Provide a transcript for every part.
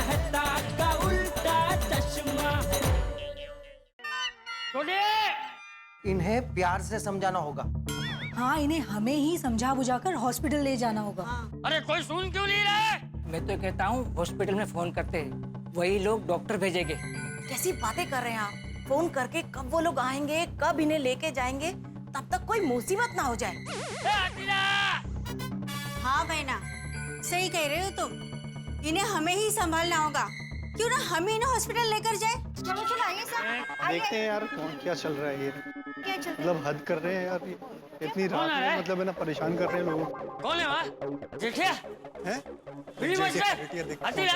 कहता का उल्टा चश्मा। इन्हें प्यार से समझाना होगा। हाँ, इन्हें हमें ही समझा बुझाकर हॉस्पिटल ले जाना होगा। अरे कोई सुन क्यों नहीं रहा है? मैं तो कहता हूँ हॉस्पिटल में फोन करते हैं, वही लोग डॉक्टर भेजेंगे। कैसी बातें कर रहे हैं आप? फोन करके कब वो लोग आएंगे, कब इन्हें लेके जाएंगे, तब तक कोई मुसीबत ना हो जाए। हाँ बहना, सही कह रहे हो तुम। इन्हें हमें ही संभालना होगा। क्यों ना हम ही इन्हें हॉस्पिटल लेकर जाए। चलो चलो आइए सब। देखते हैं यार क्या चल रहा है ये। क्या चल रहा है? मतलब हद कर रहे हैं यार ये। इतनी रात में मतलब है ना परेशान कर रहे हैं लोगों को। कौन है वहाँ? जेठिया? हैं? बिल्ली मास्टर? आती ना?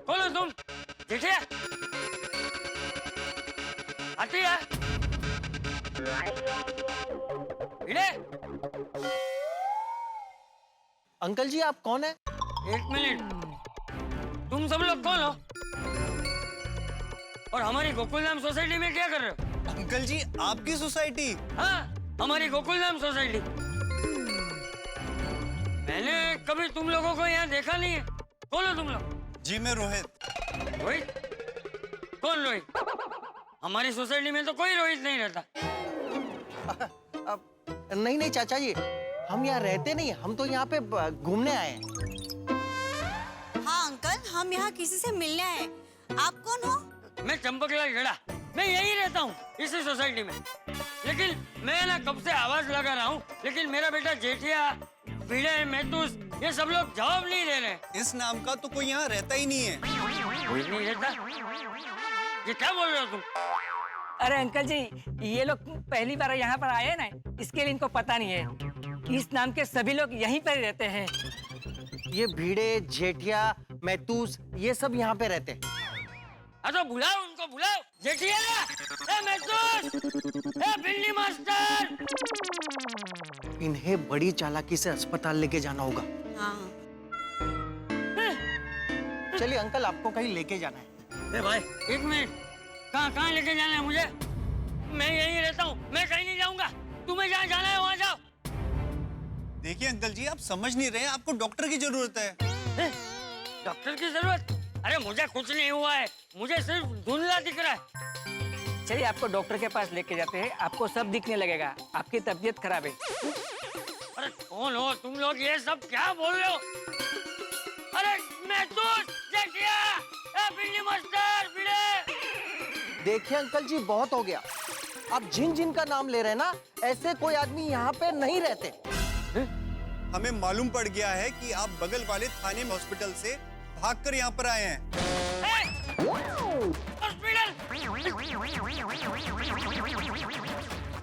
कौन हो तुम? जेठिया? आती है? भिड़े? अंकल जी आप कौन है? एक मिनट, तुम सब लोग कौन हो? और हमारी गोकुलधाम सोसाइटी में क्या कर रहे हो? अंकल जी आपकी सोसाइटी? हाँ, हमारी गोकुलधाम सोसाइटी। मैंने कभी तुम लोगों को यहाँ देखा नहीं है। कौन हो तुम लोग? जी मैं रोहित। रोहित? कौन रोहित? हमारी सोसाइटी में तो कोई रोहित नहीं रहता। नहीं नहीं चाचा जी, हम यहाँ रहते नहीं, हम तो यहाँ पे घूमने आए हैं। हाँ अंकल, हम यहाँ किसी से मिलने आए। आप कौन हो? मैं चंपकलाल गड़ा, मैं यही रहता हूँ इसी सोसाइटी में। लेकिन मैं ना कब से आवाज लगा रहा हूँ, लेकिन मेरा बेटा जेठिया, भिड़े, मैतूस, ये सब लोग जवाब नहीं दे रहे। इस नाम का तो कोई यहाँ रहता ही नहीं है। कोई नहीं रहता? ये क्या बोल रहे हो तुम? अरे अंकल जी, ये लोग पहली बार यहाँ पर आए ना, इसके लिए इनको पता नहीं है। इस नाम के सभी लोग यहीं पर रहते हैं। ये भीड़े, जेठिया, मैतूस, ये सब यहाँ पे रहते हैं। तो बुलाओ उनको, बुलाओ। जेठिया, मैतूस, बिल्ली मास्टर। इन्हें बड़ी चालाकी से अस्पताल लेके जाना होगा। हाँ। चलिए अंकल, आपको कहीं लेके जाना है। भाई एक मिनट, कहाँ लेके जाना है मुझे? मैं यहीं रहता हूँ, मैं कहीं नहीं जाऊंगा। तुम्हें जहाँ जाना है वहाँ जाओ। देखिए अंकल जी, आप समझ नहीं रहे, आपको डॉक्टर की जरूरत है। डॉक्टर की जरूरत? अरे मुझे कुछ नहीं हुआ है, मुझे सिर्फ धुंधला दिख रहा है। चलिए आपको डॉक्टर के पास लेके जाते हैं, आपको सब दिखने लगेगा। आपकी तबीयत खराब है। अरे कौन हो तुम लोग? ये सब क्या बोल रहे हो? अरे मैतूस, जेठिया, बिल्ली मास्टर, भिड़े। देखिए अंकल जी, बहुत हो गया। आप जिन जिन का नाम ले रहे हैं ना, ऐसे कोई आदमी यहाँ पे नहीं रहते। हमें मालूम पड़ गया है कि आप बगल वाले थाने में हॉस्पिटल से भागकर यहाँ पर आए हैं। हॉस्पिटल?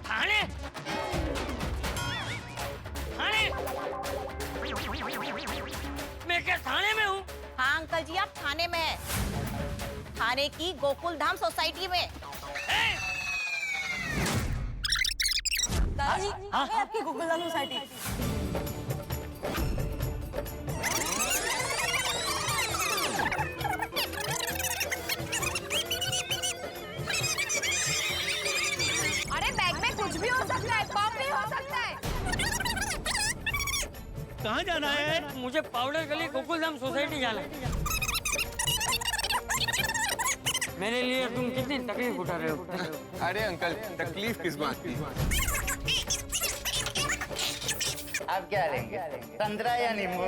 थाने? थाने? मैं क्या थाने में हूँ? हाँ अंकल जी, आप थाने में हैं। थाने की गोकुलधाम सोसाइटी में। दादाजी, आपकी गोकुलधाम सोसाइटी। अरे बैग में कुछ भी हो सकता है, बम भी हो सकता है। कहाँ जाना है? मुझे पाउडर गली गोकुलधाम सोसाइटी जाना है। मेरे लिए तुम कितनी तकलीफ उठा रहे हो? अरे अंकल, तकलीफ किस बात की? आप क्या लेंगे, संतरा या नींबू?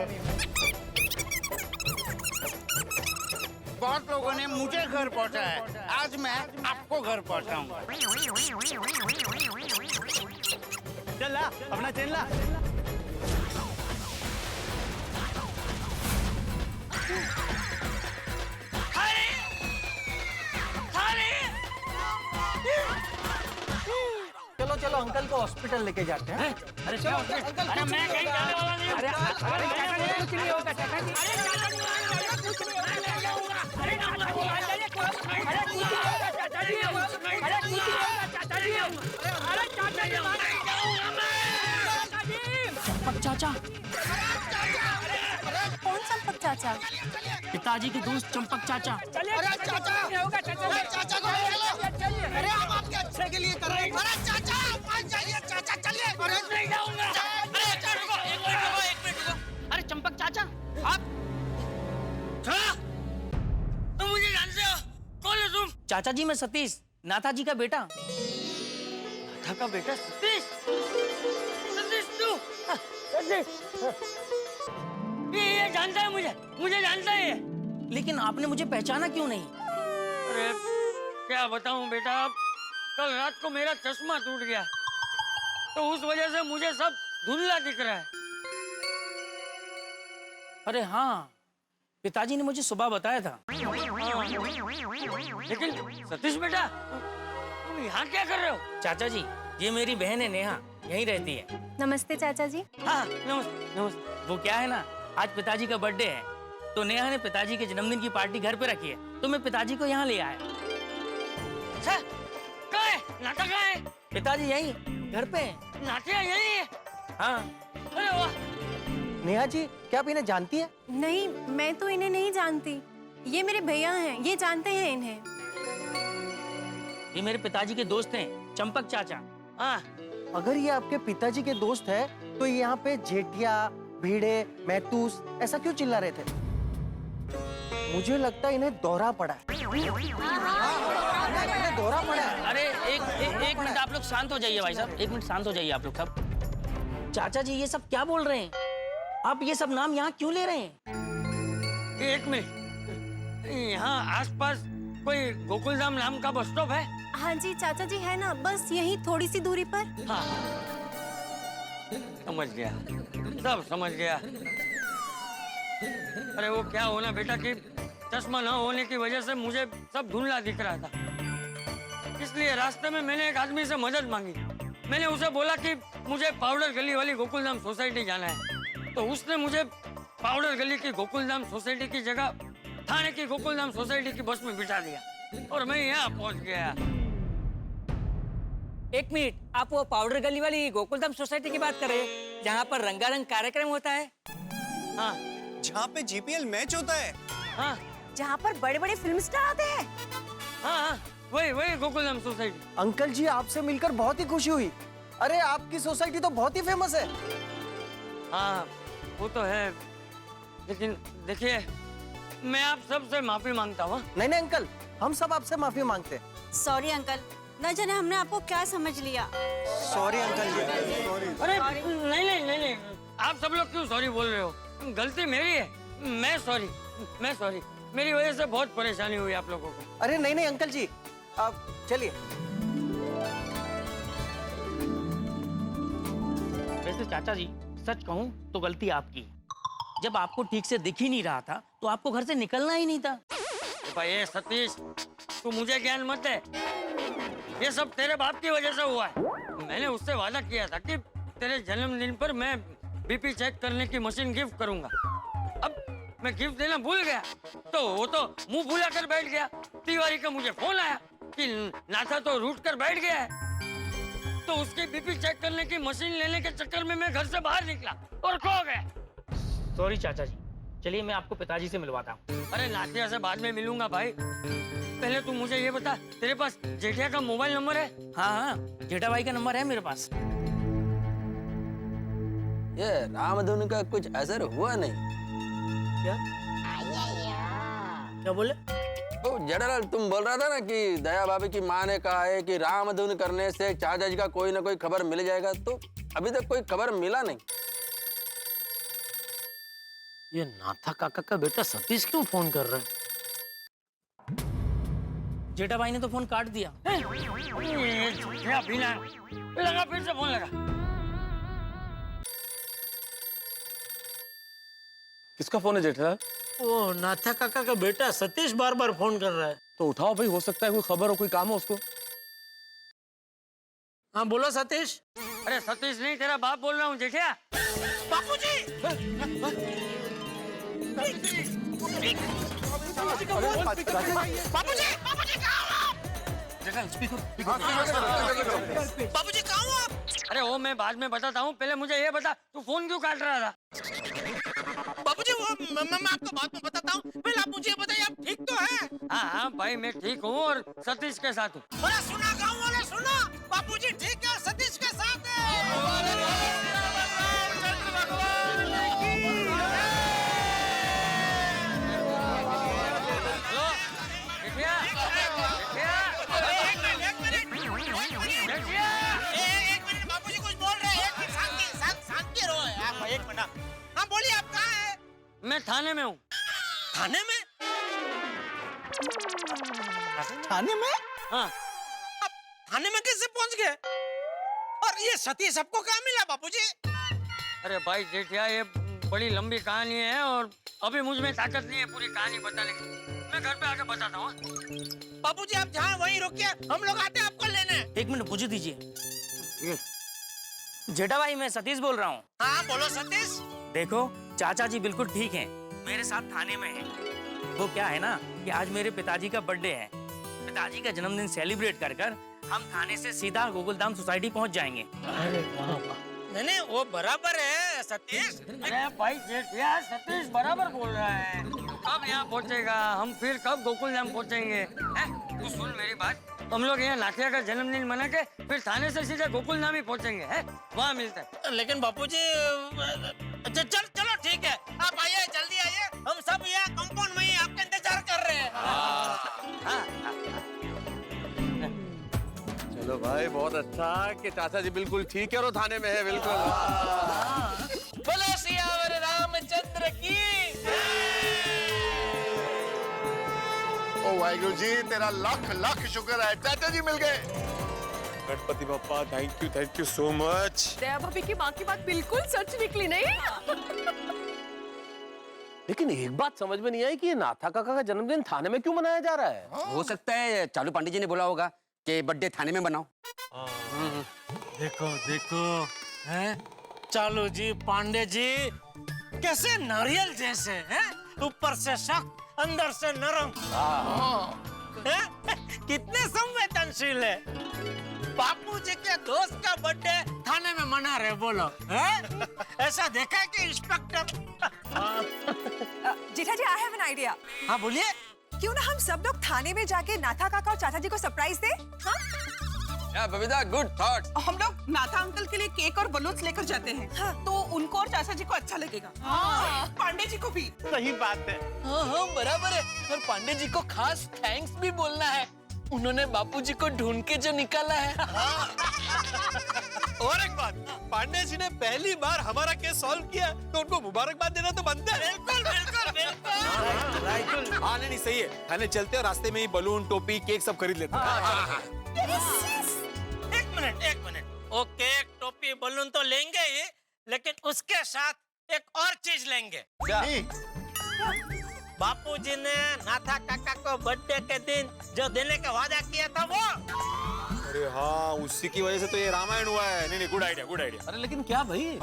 बहुत लोगों ने मुझे घर पहुंचाया है, आज मैं आपको घर पहुंचाऊंगा। चल ला, अपना चेन ला। चलो चलो अंकल को हॉस्पिटल लेके जाते हैं। अरे चलो अंकल, अरे मैं कहीं जाने वाला नहीं हूँ। अरे कुछ नहीं होगा चाचा जी। चंपक चाचा। कौन चंपक चाचा? पिताजी के दोस्त चंपक चाचा। अरे चाचा, होगा चाचा। चाचा को ले लो। अरे हम आपके अच्छे के लिए कर रहे हैं। अरे चाचा, मान जाइए चाचा, चलिए। अरे नहीं जाऊंगा। अरे एक मिनट रुको। अरे चंपक चाचा, आप छोड़ो, चाचा जी मैं सतीश, नाथा जी का बेटा। नाथा का बेटा सतीश? सतीश तू? सतीश ये जानता है मुझे जानता है ये। लेकिन आपने मुझे पहचाना क्यों नहीं? अरे क्या बताऊं बेटा, कल रात को मेरा चश्मा टूट गया तो उस वजह से मुझे सब धुंधला दिख रहा है। अरे हाँ, पिताजी ने मुझे सुबह बताया था। हाँ। लेकिन सतीश बेटा तुम यहाँ क्या कर रहे हो? चाचा जी ये मेरी बहन है नेहा, यहीं रहती है। नमस्ते चाचा जी। हाँ नमस्ते नमस्ते। वो क्या है ना, आज पिताजी का बर्थडे है तो नेहा ने पिताजी के जन्मदिन की पार्टी घर पे रखी है तो मैं पिताजी को यहाँ ले आया। अच्छा कहाँ है नाथा, कहाँ है? पिताजी यहीं घर पे हैं। नाथिया यही है? हाँ। अरे वाह। नेहा जी क्या आप इन्हें जानती है? नहीं, मैं तो इन्हें नहीं जानती। ये मेरे भैया हैं, ये जानते हैं इन्हें। ये मेरे पिताजी के दोस्त हैं, चंपक चाचा। हाँ। अगर ये आपके पिताजी के दोस्त है तो ये यहाँ पे जेठिया, भीड़े, महतूस ऐसा क्यों चिल्ला रहे थे? मुझे लगता है इन्हें दौरा पड़ा है। इन्हें दौरा पड़ा है। अरे एक मिनट आप लोग शांत हो जाइए भाई साहब, एक मिनट शांत हो जाइए आप लोग सब। चाचा जी ये सब क्या बोल रहे हैं? आप ये सब नाम यहाँ क्यों ले रहे हैं? एक मिनट, यहाँ आसपास कोई गोकुलधाम नाम का बस स्टॉप है? हाँ जी चाचा जी है ना, बस यही थोड़ी सी दूरी पर। हाँ समझ गया, सब समझ गया। अरे वो क्या होना बेटा कि चश्मा न होने की वजह से मुझे सब धुंधला दिख रहा था, इसलिए रास्ते में मैंने एक आदमी से मदद मांगी। मैंने उसे बोला कि मुझे पाउडर गली वाली गोकुलधाम सोसाइटी जाना है, तो उसने मुझे पाउडर गली की गोकुलधाम सोसाइटी की जगह थाने की गोकुलधाम सोसाइटी की बस में बिठा दिया और मैं यहाँ पहुँच गया। एक मिनट, आप वो पाउडर गली वाली गोकुलधाम सोसाइटी की बात कर रहे हैं जहाँ पर रंगारंग कार्यक्रम होता है? हाँ। जहाँ पे जीपीएल मैच होता है? हाँ। जहाँ पर बड़े बड़े फिल्म स्टार आते हैं? हाँ वही गोकुलधाम सोसाइटी। अंकल जी आपसे मिलकर बहुत ही खुशी हुई। अरे आपकी सोसाइटी तो बहुत ही फेमस है। हाँ वो तो है, लेकिन देखिए मैं आप सबसे माफी मांगता हूँ। नहीं अंकल, हम सब आपसे माफी मांगते हैं। सॉरी अंकल, न जाने हमने आपको क्या समझ लिया। सॉरी अंकल जी। अरे नहीं, आप सब लोग क्यों सॉरी बोल रहे हो? गलती मेरी है, मैं सॉरी। मेरी वजह से बहुत परेशानी हुई आप लोगों को। अरे नहीं अंकल जी, आप चलिए। वैसे चाचा जी सच कहूँ तो गलती आपकी। जब आपको ठीक से दिख ही नहीं रहा था तो आपको घर से निकलना ही नहीं था। भाई ये सतीश, तू मुझे ज्ञान मत दे, ये सब तेरे बाप की वजह से हुआ है। मैंने उससे वादा किया था कि तेरे जन्मदिन पर मैं बीपी चेक करने की मशीन गिफ्ट करूंगा। अब मैं गिफ्ट देना भूल गया तो वो तो मुंह फुला कर बैठ गया। तिवारी का मुझे फोन आया कि नाथा तो रूठ कर बैठ गया है, तो उसकी बीपी चेक करने की मशीन लेने के चक्कर में मैं घर से बाहर निकला और खो गया। सॉरी चाचा जी, चलिए मैं आपको पिताजी से मिलवाता हूँ। अरे नाथिया से बाद में मिलूंगा भाई, पहले तू मुझे ये बता, तेरे पास जेठिया का मोबाइल नंबर है? हाँ, जेठा भाई का नंबर है मेरे पास। ये रामधुन का कुछ असर हुआ नहीं? क्या बोले? तो जनरल तुम बोल रहा था ना कि दया भाभी की माँ ने कहा है कि रामधुन करने से चाचा जी का कोई ना कोई खबर मिल जाएगा, तो अभी तक कोई खबर मिला नहीं। ये नाथा काका का बेटा सतीश क्यों फोन कर रहा है? जेठा भाई ने तो फोन काट दिया। लगा, फिर से फोन लगा। किसका फोन है जेठा? वो नाथा काका का बेटा सतीश बार बार फोन कर रहा है। तो उठाओ भाई, हो सकता है कोई खबर हो, कोई काम हो उसको। हाँ बोलो सतीश। अरे सतीश नहीं, तेरा बाप बोल रहा हूँ जेठिया। बापूजी! बापूजी कहाँ हो आप? बापूजी कहाँ हो आप? अरे वो मैं बाद में बताता हूँ, पहले मुझे ये बता तू फोन क्यों काट रहा था? बापूजी वो मैं आपको बाद में बताता हूँ, पहले आप मुझे बताइए आप ठीक तो हैं? हाँ भाई मैं ठीक हूँ और सतीश के साथ हूँ। अरे सुना गाँव वाले सुना, बापूजी ठीक है, सतीश के साथ है। जेठिया, थाने में हूँ। थाने में? थाने में? हाँ। अब थाने में कैसे पहुंच गए? और ये सतीश सबको कहाँ मिला बापूजी? अरे भाई जेठिया, ये बड़ी लंबी कहानी है और अभी मुझ में ताकत नहीं है पूरी कहानी बताने की। मैं घर पे आके बताता हूँ। बापूजी आप जहाँ वहीं रुकिए, हम लोग आते हैं आपको लेने। एक मिनट मुझे दीजिए। जेठा भाई, मैं सतीश बोल रहा हूँ। हाँ बोलो सतीश। देखो, चाचा जी बिल्कुल ठीक हैं, मेरे साथ थाने में हैं। वो क्या है ना कि आज मेरे पिताजी का बर्थडे है। पिताजी का जन्मदिन सेलिब्रेट कर कर हम थाने से सीधा गोकुलधाम सोसाइटी पहुंच जाएंगे। नहीं वो बराबर है सतीश। अरे भाई जेठिया, सतीश बराबर बोल रहा है। कब यहाँ पहुँचेगा, हम फिर कब गोकुलधाम पहुँचेंगे? तू सुन मेरी बात, हम लोग यहाँ नाथिया का जन्मदिन मना के फिर थाने से सीधे गोकुलधाम ही पहुँचेंगे। वहाँ मिलते हैं। लेकिन बापूजी चलो ठीक है, आप आइए, जल्दी आइए, हम सब यहाँ कंपाउंड में ही आपका इंतजार कर रहे हैं। चलो भाई, बहुत अच्छा कि चाचा जी बिल्कुल ठीक है और वो थाने में है बिल्कुल। बोलो सियावर रामचंद्र की। ओ वाहिगुरु जी, तेरा लाख लाख शुक्र है, चाचा जी मिल गए। Ganpati Bappa, thank you so much. Daya भाभी की माँ की बात बिल्कुल सच निकली नहीं। लेकिन एक बात समझ में नहीं आई कि ये नाथा काका का जन्मदिन थाने में क्यों मनाया जा रहा है? हो सकता है चालू पांडे जी ने बोला होगा कि बर्थडे थाने में बनाओ। देखो देखो, हैं? चालू जी, पांडे जी कैसे नारियल जैसे हैं? ऊपर से सख्त, अंदर से नरम। हैं? कितने संवेदनशील है। बापू जी के दोस्त का बर्थडे थाने में मना रहे, बोलो हैं? ऐसा देखा है कि inspector? Jetha ji, I have an idea. हाँ बोलिए। क्यों ना हम सब लोग थाने में जाके नाथा काका और चाचा जी को सरप्राइज दे? हाँ? या बबीता, गुड थॉट। हम लोग नाथा अंकल के लिए केक और बलून्स लेकर जाते हैं। हाँ। तो उनको और चाचा जी को अच्छा लगेगा। हाँ। पांडे जी को भी। सही बात है। हाँ बराबर है। और पांडे जी को खास थैंक्स भी बोलना है, उन्होंने बापूजी को ढूंढ के जो निकाला है। और एक बात, पांडे जी ने पहली बार हमारा केस सॉल्व किया तो उनको मुबारकबाद देना तो बनता है। बिल्कुल बिल्कुल बिल्कुल। हाँ नहीं सही है, थाने चलते हैं, रास्ते में ही बलून, टोपी, केक सब खरीद लेते हैं। एक मिनट, वो केक, टोपी, बलून तो लेंगे ही, लेकिन उसके साथ एक और चीज लेंगे। क्या? बापूजी ने नाथा काका को बर्थडे के दिन जो देने का वादा किया था वो। अरे हाँ, उसी की वजह से तो ये रामायण हुआ है। नहीं गुड आइडिया, गुड आइडिया। अरे लेकिन क्या भाई?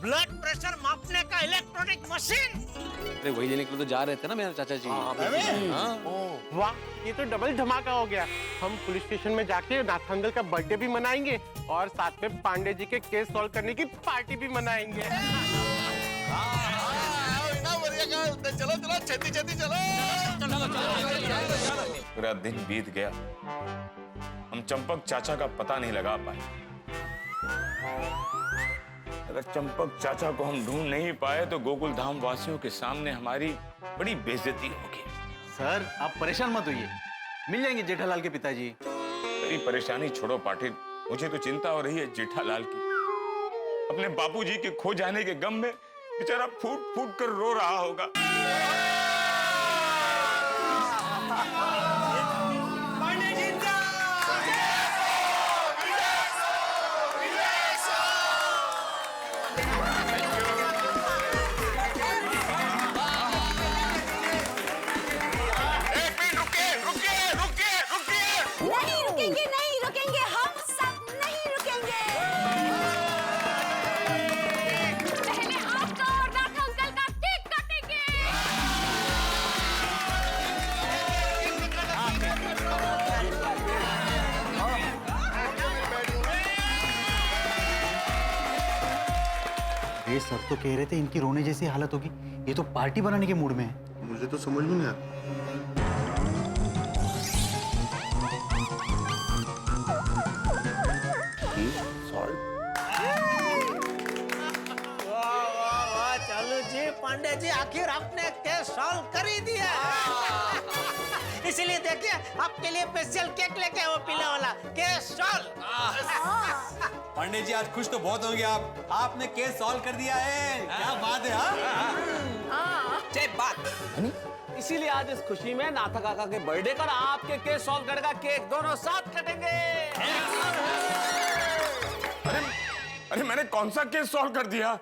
ब्लड प्रेशर मापने का इलेक्ट्रॉनिक मशीन। अरे वही लेने के लिए तो जा रहे थे ना मेरे चाचा जी। वाह, ये तो डबल धमाका हो गया। हम पुलिस स्टेशन में जाके नाथ अंकल का बर्थडे भी मनाएंगे और साथ में पांडे जी के केस सॉल्व करने की पार्टी भी मनाएंगे। चलो चलो, छेती छेती चलो। पूरा दिन बीत गया, हम चंपक चाचा का पता नहीं लगा पाए। अगर चंपक चाचा को हम ढूंढ नहीं पाए तो गोकुल धाम वासियों के सामने हमारी बड़ी बेइज्जती होगी। सर आप परेशान मत होइए, मिल जाएंगे जेठालाल के पिताजी। तेरी परेशानी छोड़ो पाटिल, मुझे तो चिंता हो रही है जेठालाल की। अपने बापूजी के खो जाने के गम में बेचारा फूट फूट कर रो रहा होगा। नहीं रुकेंगे, हम सब नहीं रुकेंगे। पहले आपका और नाथ अंकल का केक काटेंगे। ये सब तो कह रहे थे इनकी रोने जैसी हालत होगी, ये तो पार्टी बनाने के मूड में है। मुझे तो समझ में नहीं आया। चालू जी, पांडे जी, आखिर आपने केस सॉल्व कर ही दिया। इसीलिए देखिए आपके लिए स्पेशल केक लेके वो पीले वाला केक सॉल्व। पांडे जी आज खुश तो बहुत होंगे आप, आपने केस सॉल्व कर दिया है। क्या बात है। जय बात। इसीलिए आज इस खुशी में नाथा काका के बर्थडे पर आपके केस सॉल्व करेगा केक दोनों साथ कटेंगे। अरे मैंने कौन सा केस सॉल्व कर दिया?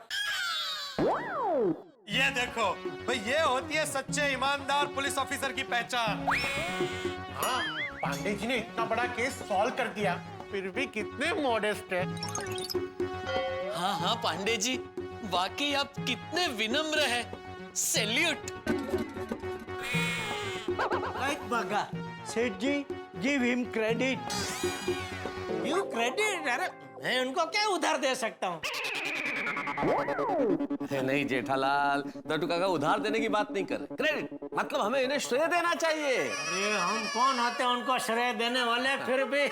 ये देखो भाई, ये होती है सच्चे ईमानदार पुलिस ऑफिसर की पहचान। हाँ, पांडे जी ने इतना बड़ा केस सॉल्व कर दिया, फिर भी कितने मॉडेस्ट है। हाँ हाँ पांडे जी, वाकई आप कितने विनम्र हैं। सैल्यूट। बघा सेठ ji, give him credit. You credit? अरे मैं उनको क्या उधार दे सकता हूँ? नहीं जेठालाल, दट्टू काका उधार देने की बात नहीं कर रहे, क्रेडिट मतलब हमें इन्हें श्रेय देना चाहिए। अरे हम कौन होते हैं उनको श्रेय देने वाले? फिर भी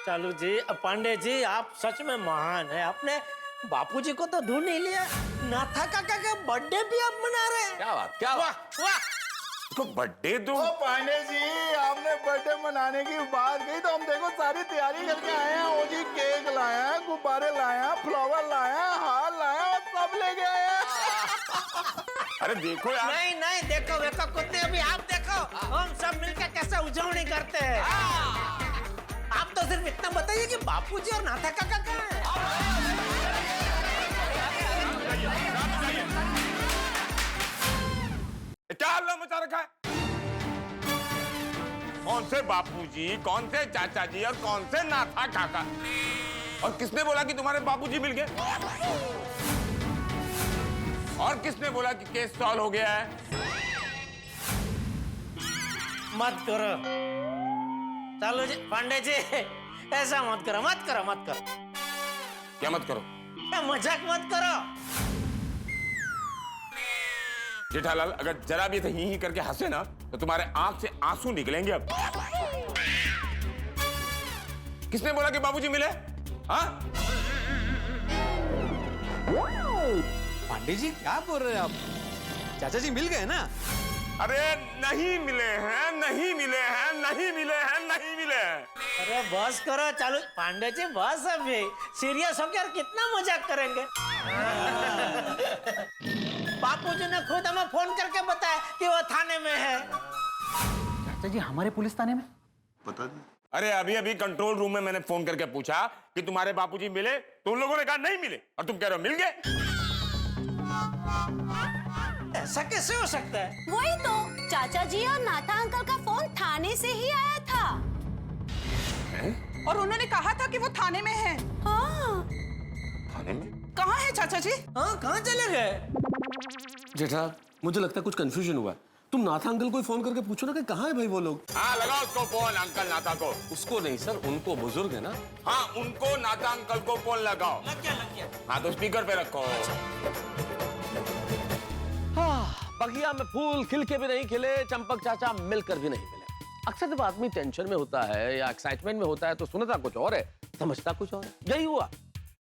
चालू जी, पांडे जी, आप सच में महान है। आपने बापूजी को तो ढूंढ ही लिया, नाथा काका का बर्थडे भी आप मना रहे हैं। क्या बात, क्या बात। वाह, तो बर्थडे तो पांडे जी, आपने बर्थडे मनाने की बात कही तो हम देखो सारी तैयारी करके आए हैं। वो जी केक लाए हैं, गुब्बारे लाए हैं, फ्लावर लाए हैं, हार लाए हैं और सब लेके आए हैं। अरे देखो यार। नहीं नहीं, देखो देखो कुत्ते, अभी आप देखो हम सब मिलकर कैसे उजवनी करते हैं। आप तो सिर्फ इतना बताइए कि बापूजी और नाथा काका कहाँ हैं? क्या हल्ला मचा रखा है? कौन से बापूजी, कौन से चाचा जी और कौन से नाथा काका? और किसने बोला कि तुम्हारे बापूजी मिल गए? और किसने बोला कि केस सॉल्व हो गया है? मत करो चालू जी, पांडे जी, ऐसा मत करो, मत करो, मत करो। क्या मत करो? मजाक मत करो। जेठालाल, अगर जरा भी ही करके हंसे ना तो तुम्हारे आंख से आंसू निकलेंगे अब। किसने बोला कि बाबूजी मिले? हाँ? पांडे जी क्या बोल रहे हैं आप? चाचा जी मिल गए ना? अरे नहीं मिले हैं, नहीं मिले हैं, नहीं मिले हैं, नहीं मिले हैं। अरे बस करो चालू पांडे जी, बस अभी सीरियस होकर कितना मजाक करेंगे। बापूजी ने खुद हमें फोन करके बताया कि वो थाने में है। चाचा जी हमारे पुलिस थाने में? पता नहीं। अरे अभी अभी कंट्रोल रूम में मैंने फोन करके पूछा कि तुम्हारे बापूजी मिले, तो उन लोगों ने कहा नहीं मिले, और तुम कह रहे हो मिल गए। ऐसा कैसे हो सकता है? वही तो, चाचा जी और नाथा अंकल का फोन थाने से ही आया था। और उन्होंने कहा था कि वो थाने में है। हाँ। थाने में? कहाँ है चाचा जी? हाँ, कहाँ चले गए? जेठा, मुझे लगता है कुछ कंफ्यूजन हुआ है। तुम नाथा अंकल को फोन करके पूछो ना कि कहाँ है भाई वो लोग। हाँ लगाओ उसको फोन, अंकल नाथा को। उसको नहीं सर, उनको, बुजुर्ग है ना। हाँ उनको, नाथा अंकल को फोन लगाओ। लग गया, लग गया। हाँ तो स्पीकर पे रखो। बगिया में फूल खिल के भी नहीं खिले, चंपक चाचा मिलकर भी नहीं मिले। अक्सर जब आदमी टेंशन में होता है या एक्साइटमेंट में होता है तो सुनता कुछ और है, समझता कुछ और है। यही हुआ।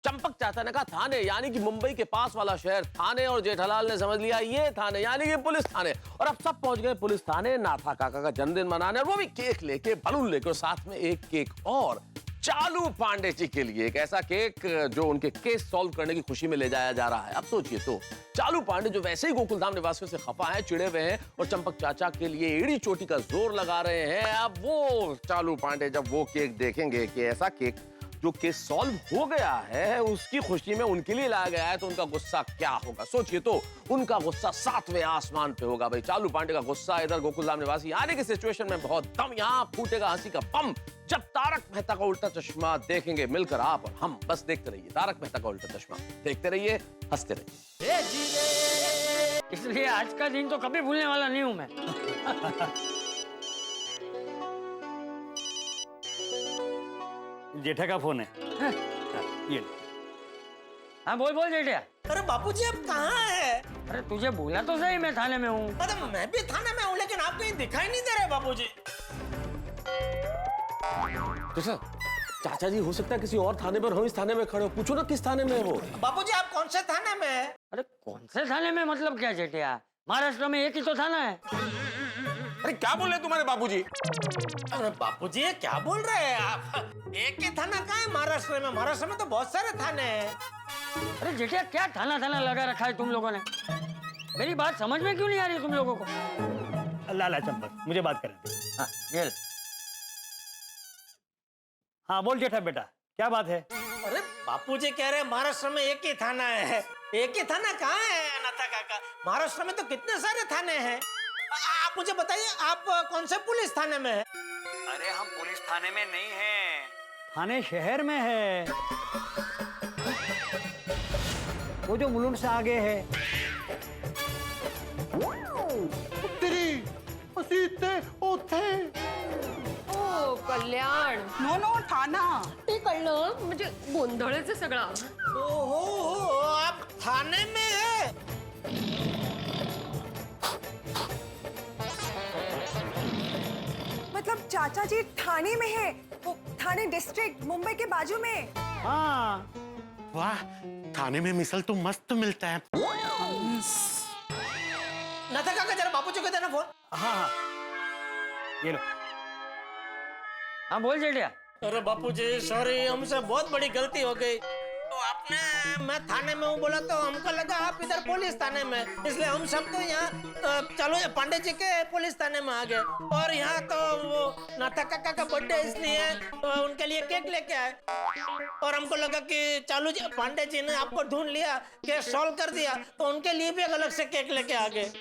चंपक चाचा ने कहा थाने, यानी कि मुंबई के पास वाला शहर थाने, और जेठालाल ने समझ लिया ये थाने यानी कि पुलिस थाने। और अब सब पहुंच गए पुलिस थाने नाथा काका का जन्मदिन मनाने, और वो भी केक लेके, बलून लेके, और साथ में एक केक और चालू पांडे जी के लिए, एक ऐसा केक जो उनके केस सॉल्व करने की खुशी में ले जाया जा रहा है। अब सोचिए तो, चालू पांडे जो वैसे ही गोकुलधाम निवासियों से खफा है, चिड़े हुए हैं, और चंपक चाचा के लिए एड़ी चोटी का जोर लगा रहे हैं। अब वो चालू पांडे जब वो केक देखेंगे कि ऐसा केक जो केस सॉल्व हो गया है उसकी खुशी में उनके लिए लाया गया है, तो उनका गुस्सा क्या होगा? सोचिए तो, उनका गुस्सा 7वें आसमान पे होगा। भाई चालू पांडे का गुस्सा, इधर गोकुलधाम निवासी आने की सिचुएशन में बहुत दम, यहाँ फूटेगा हंसी का बम जब तारक मेहता का उल्टा चश्मा देखेंगे मिलकर आप और हम। बस देखते रहिए तारक मेहता का उल्टा चश्मा, देखते रहिए, हंसते रहिए। इसलिए आज का दिन तो कभी भूलने वाला नहीं हूं मैं। जेठा का फोन है। ये हाँ बोल बोल जेठिया। अरे बापूजी आप कहाँ हैं? अरे तुझे बोला तो सही मैं थाने में हूँ। अरे मैं भी थाने में हूँ, लेकिन आप कहीं दिखाई नहीं दे रहे बापूजी। चाचा जी हो सकता है किसी और थाने पर हो, इस थाने में खड़े हो, पूछो ना किस थाने में हो। बापूजी आप कौन से थाने में हैं? अरे कौन से थाने में मतलब क्या जेठिया? महाराष्ट्र में एक ही तो थाना है। अरे क्या बोल रहे हैं तुम्हारे बाबूजी? अरे बापूजी ये क्या बोल रहे हैं आप? एक ही थाना कहाँ है महाराष्ट्र में? महाराष्ट्र में तो बहुत सारे थाने हैं। अरे जेठिया क्या थाना थाना लगा रखा है तुम लोगों ने? मेरी बात समझ में क्यों नहीं आ रही तुम लोगों को? लाला चंपक, मुझे बात करने दे। हाँ, जेल। हाँ बोल जेठा बेटा, क्या बात है? अरे बापूजी कह रहे हैं महाराष्ट्र में एक ही थाना है। एक ही थाना कहाँ है अनाथा काका? महाराष्ट्र में तो कितने सारे थाने हैं। आप मुझे बताइए, आप कौन से पुलिस थाने में है? अरे हम पुलिस थाने में नहीं हैं। थाने शहर में है, वो जो मुलुंड से आगे है। तेरी असीते ओथे ओ कल्याण, नो नो थाना ते कळलं म्हणजे गोंधळच आहे सगळा. ओहो, आप थाने में है? मतलब चाचा जी थाने में है, वो थाने डिस्ट्रिक्ट मुंबई के बाजू में। हाँ वाह, थाने में मिसल तो मस्त मिलता है। नाथा काका जरा बापूजी को देना फोन। हाँ ये लो। हाँ बोल जेठिया। अरे बापूजी सॉरी, हमसे बहुत बड़ी गलती हो गई। तो आपने मैं थाने में हूँ बोला तो हमको लगा आप इधर पुलिस थाने में, इसलिए हम सब तो यहाँ चलो पांडे जी के पुलिस थाने में आ गए। और यहाँ तो वो नाथा काका का बर्थडे इसलिए उनके लिए केक लेके आए। और हमको लगा कि चालू जी पांडे जी ने आपको ढूंढ लिया, केस सॉल्व कर दिया, तो उनके लिए भी एक अलग से केक लेके आ गए।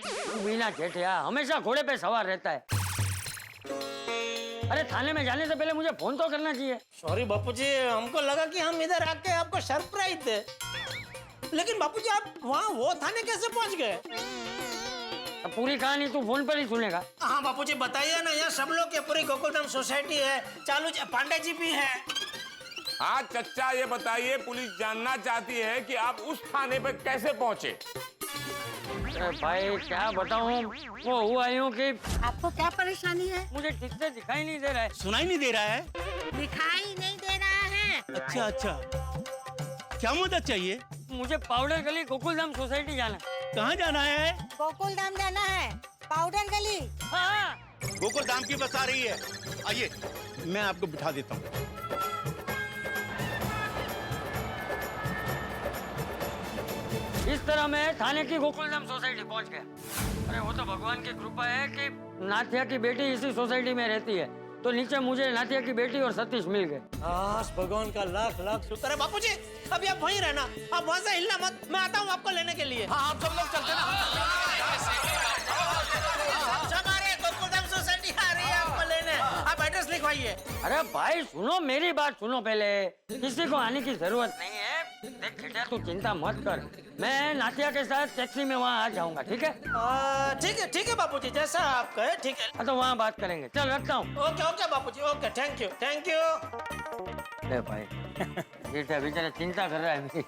बिना जेठिया हमेशा घोड़े पे सवार रहता है। अरे थाने में जाने से पहले मुझे फोन तो करना चाहिए। सॉरी बापूजी, हमको लगा कि हम इधर आके आपको सरप्राइज दे। लेकिन बापूजी आप वहाँ वो थाने कैसे पहुँच गए? पूरी कहानी तू फोन पर ही सुनेगा। हाँ बापूजी बताइए ना, यहाँ सब लोग के पूरी गोकुलधाम सोसाइटी है, चालू पांडे जी भी है। हाँ चच्चा ये बताइए, पुलिस जानना चाहती है कि आप उस थाने पे कैसे पहुंचे? अरे भाई क्या बताऊं, वो हुआ यूं कि आपको क्या परेशानी है? मुझे ठीक से दिखाई नहीं दे रहा है। सुनाई नहीं दे रहा है? दिखाई नहीं दे रहा है। अच्छा अच्छा, क्या मदद चाहिए? मुझे पाउडर गली गोकुलधाम सोसाइटी जाना। कहाँ जाना है? गोकुलधाम जाना है, पाउडर गली। हाँ गोकुलधाम की बस आ रही है, आइए मैं आपको बिठा देता हूँ। इस तरह मैं थाने की गोकुलधाम सोसाइटी पहुंच गया। अरे वो तो भगवान की कृपा है कि नाथिया की बेटी इसी सोसाइटी में रहती है, तो नीचे मुझे नाथिया की बेटी और सतीश मिल गए। भगवान का लाख लाख शुक्र है। बापूजी अभी आप वहीं रहना, आप वहाँ से हिलना मत, मैं आता हूँ आपको लेने के लिए। हाँ आप सब लोग चलते ना। हमारे गोकुलधाम सोसाइटी आ रही है आपको लेने, आप एड्रेस लिखवाइए। अरे भाई सुनो, मेरी बात सुनो पहले, किसी को आने की जरूरत नहीं है। देख बेटा तू चिंता मत कर, मैं नाथिया के साथ टैक्सी में वहाँ आ जाऊंगा, ठीक है? ठीक है बापूजी, जैसा आप कहे ठीक है। हाँ तो वहाँ बात करेंगे, चल रखता हूँ। Okay Bapuji, okay, thank you. अरे भाई बेटा बेचारा चिंता कर रहा है मेरी।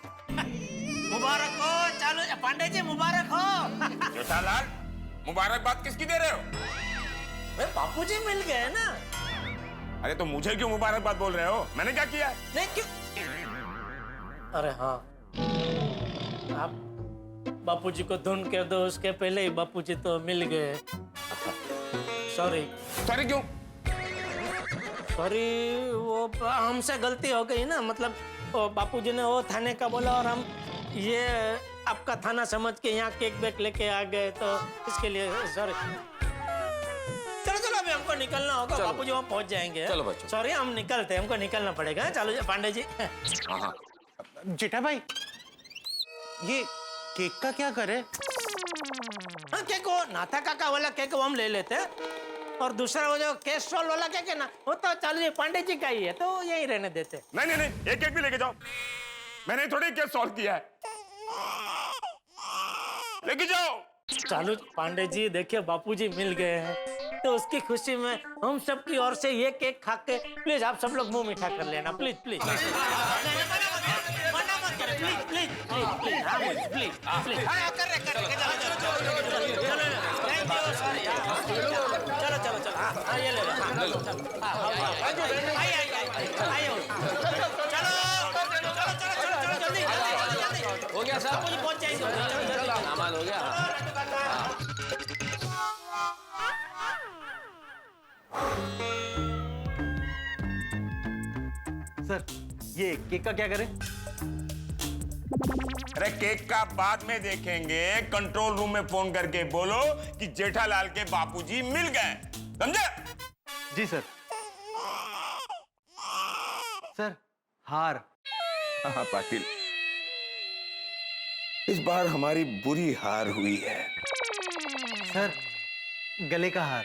मुबारक हो चालू पांडे जी, मुबारक हो। जेठालाल मुबारकबाद किसकी दे रहे हो? भाई बापूजी मिल गए ना। अरे तो मुझे क्यों मुबारकबाद बोल रहे हो? मैंने क्या किया? नहीं क्यों? अरे हाँ, आप बापूजी को ढूंढ के दो, उसके पहले ही बापूजी तो मिल गए। सॉरी क्यों? सॉरी, वो हमसे गलती हो गई ना, मतलब वो बापूजी ने वो थाने का बोला और हम ये आपका थाना समझ के यहाँ केक बेक लेके आ गए, तो इसके लिए सॉरी। चलो अभी हमको निकलना होगा, बापूजी वहाँ पहुँच जाएंगे। चलो बच्चों। सॉरी हम निकलते हैं, हमको निकलना पड़ेगा। चलो पांडे जी। जेठा भाई ये केक का क्या करे? हाँ केक वो नाथा काका वाला केक वो हम ले लेते हैं, और दूसरा वो जो कैस्ट्रोल वाला केक है ना, वो तो चालू पांडे जी का ही है, तो यही रहने देते। नहीं एक केक भी लेके जाओ, मैंने थोड़ी केस सॉल्व किया है, लेके जाओ। चालू पांडे जी देखिए बापूजी मिल गए हैं, तो उसकी खुशी में हम सबकी ओर से ये केक खा के प्लीज आप सब लोग मुंह मीठा कर लेना, प्लीज प्लीज हो गया साहब, पहुंच जाएंगे। सामान हो गया। ये केक का क्या करें? अरे केक का बाद में देखेंगे। कंट्रोल रूम में फोन करके बोलो कि जेठालाल के बापूजी मिल गए, समझे? जी सर। सर हार। हाँ पाटिल, इस बार हमारी बुरी हार हुई है। सर गले का हार।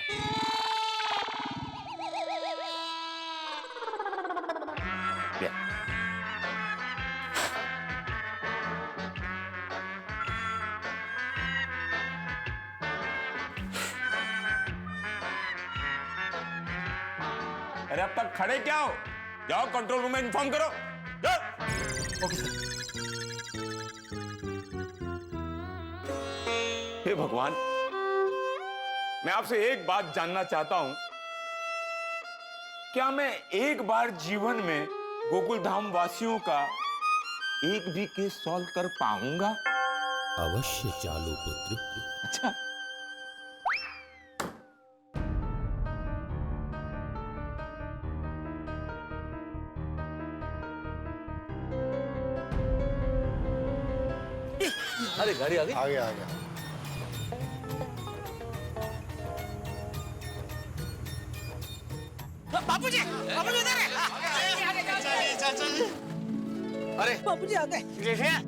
अरे अब तक खड़े क्या हो? जाओ कंट्रोल रूम में इन्फॉर्म करो। जाओ। Okay sir. हे भगवान, मैं आपसे एक बात जानना चाहता हूं, क्या मैं एक बार जीवन में गोकुल धाम वासियों का एक भी केस सॉल्व कर पाऊंगा? अवश्य चालू पुत्र। अच्छा, अरे गाड़ी आ गई। आ गया आ गया। बापूजी, बापूजी उधर है। अरे बापूजी आ गए।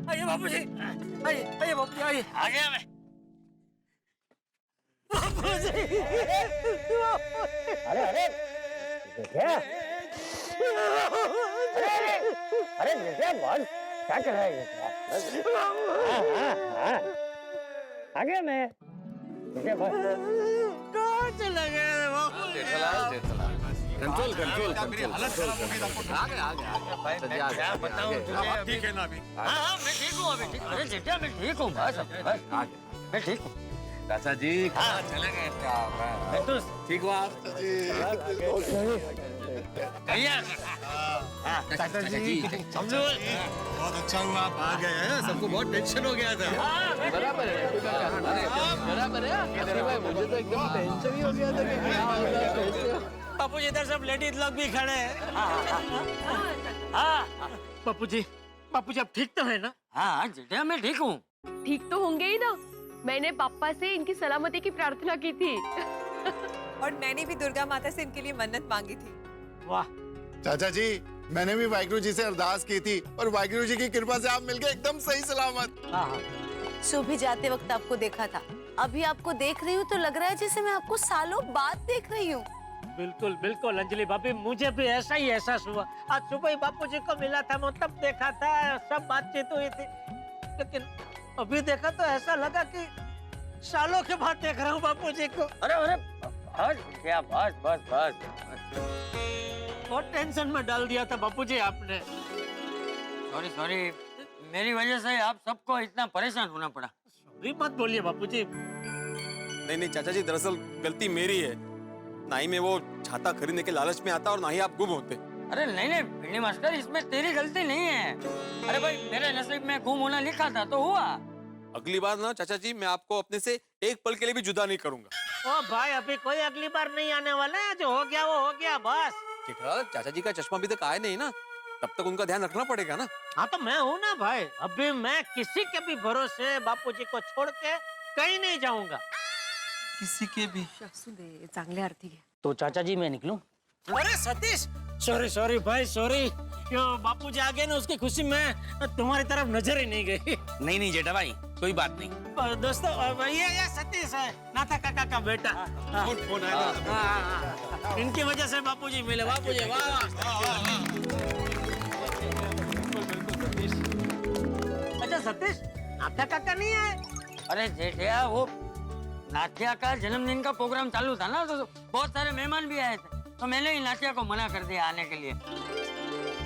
आइए बापूजी, आइए आइए बापूजी, आइए। आ गया मैं। बापूजी। अरे अरे क्या? अरे देखिए बॉस, क्या कर रहा है ये? आ गया मैं। देखिए बॉस। कहाँ चले गए बापू? Control control control. आ गया क्या बताऊं तुझे? ठीक है ना अभी? हाँ मैं ठीक हूँ अभी। अरे जेठा मैं ठीक हूँ बस मैं ठीक हूँ। चाचा जी कहाँ चले गए थे आप? ठीक हो आप? चाचा जी समझो। बहुत अच्छा हुआ आप आ गए हैं, सबको बहुत टेंशन हो गया था। बराबर है बराबर है। मुझे तो एकदम टेंशन ही हो गया था कि क्या होगा। बापूजी इधर सब लेडीज लोग भी खड़े हैं। हाँ बापूजी, बापूजी आप ठीक तो है ना? हाँ जेठा मैं ठीक हूँ। ठीक तो होंगे ही ना। मैंने पापा से इनकी सलामती की प्रार्थना की थी। और मैंने भी दुर्गा माता से इनके लिए मन्नत मांगी थी। वाह चाचा जी, मैंने भी वाहिगुरु जी से अरदास की थी और वाहिगुरु जी की कृपा से आप मिल गए एकदम सही सलामत। सुबह जाते वक्त आपको देखा था, अभी आपको देख रही हूँ तो लग रहा है जैसे मैं आपको सालों बाद देख रही हूँ। बिल्कुल बिल्कुल अंजलि भाभी, मुझे भी ऐसा ही एहसास हुआ। आज सुबह ही बापूजी को मिला था, मैं तब देखा था, सब बातचीत हुई थी, लेकिन अभी देखा तो ऐसा लगा कि सालों के बाद देख रहा हूँ बापूजी को। अरे अरे बस क्या बस बस बस। बहुत टेंशन में डाल दिया था बापूजी आपने। सॉरी सॉरी, मेरी वजह से आप सबको इतना परेशान होना पड़ा। सॉरी मत बोलिए बापूजी। नहीं नहीं चाचा जी, दरअसल गलती मेरी है। ना ही मैं वो छाता खरीदने के लालच में आता और ना ही आप गुम होते। अरे नहीं नहीं भिंडी मास्टर, इसमें तेरी गलती नहीं है। अरे भाई मेरे नसीब में गुम होना लिखा था तो हुआ। अगली बार ना चाचा जी, मैं आपको अपने से एक पल के लिए भी जुदा नहीं करूंगा। ओ भाई, अभी कोई अगली बार नहीं आने वाला है। जो हो गया वो हो गया बस। जेठालाल, चाचा जी का चश्मा अभी तक आया नहीं ना, तब तक उनका ध्यान रखना पड़ेगा ना। हाँ तो मैं हूँ ना भाई। अभी मैं किसी के भी भरोसे बापूजी को छोड़ के कहीं नहीं जाऊंगा, किसी के भी। चांगले आरती है। तो चाचा जी मैं निकलूं? अरे सतीश, सॉरी सॉरी भाई सॉरी। क्यों बापूजी आ गए ना, उसकी खुशी में तुम्हारी तरफ नजर ही नहीं गई। नहीं नहीं जेठा भाई, कोई बात नहीं। दोस्तों ये सतीश है, नाथा काका का बेटा। फोन आया। इनकी वजह से बापूजी मिले। बापूजी वाह। अच्छा सतीश, नाथा काका नहीं है? अरे जेठिया, वो नाथिया का जन्मदिन का प्रोग्राम चालू था ना, तो बहुत सारे मेहमान भी आए थे, तो मैंने ही नाथिया को मना कर दिया आने के लिए,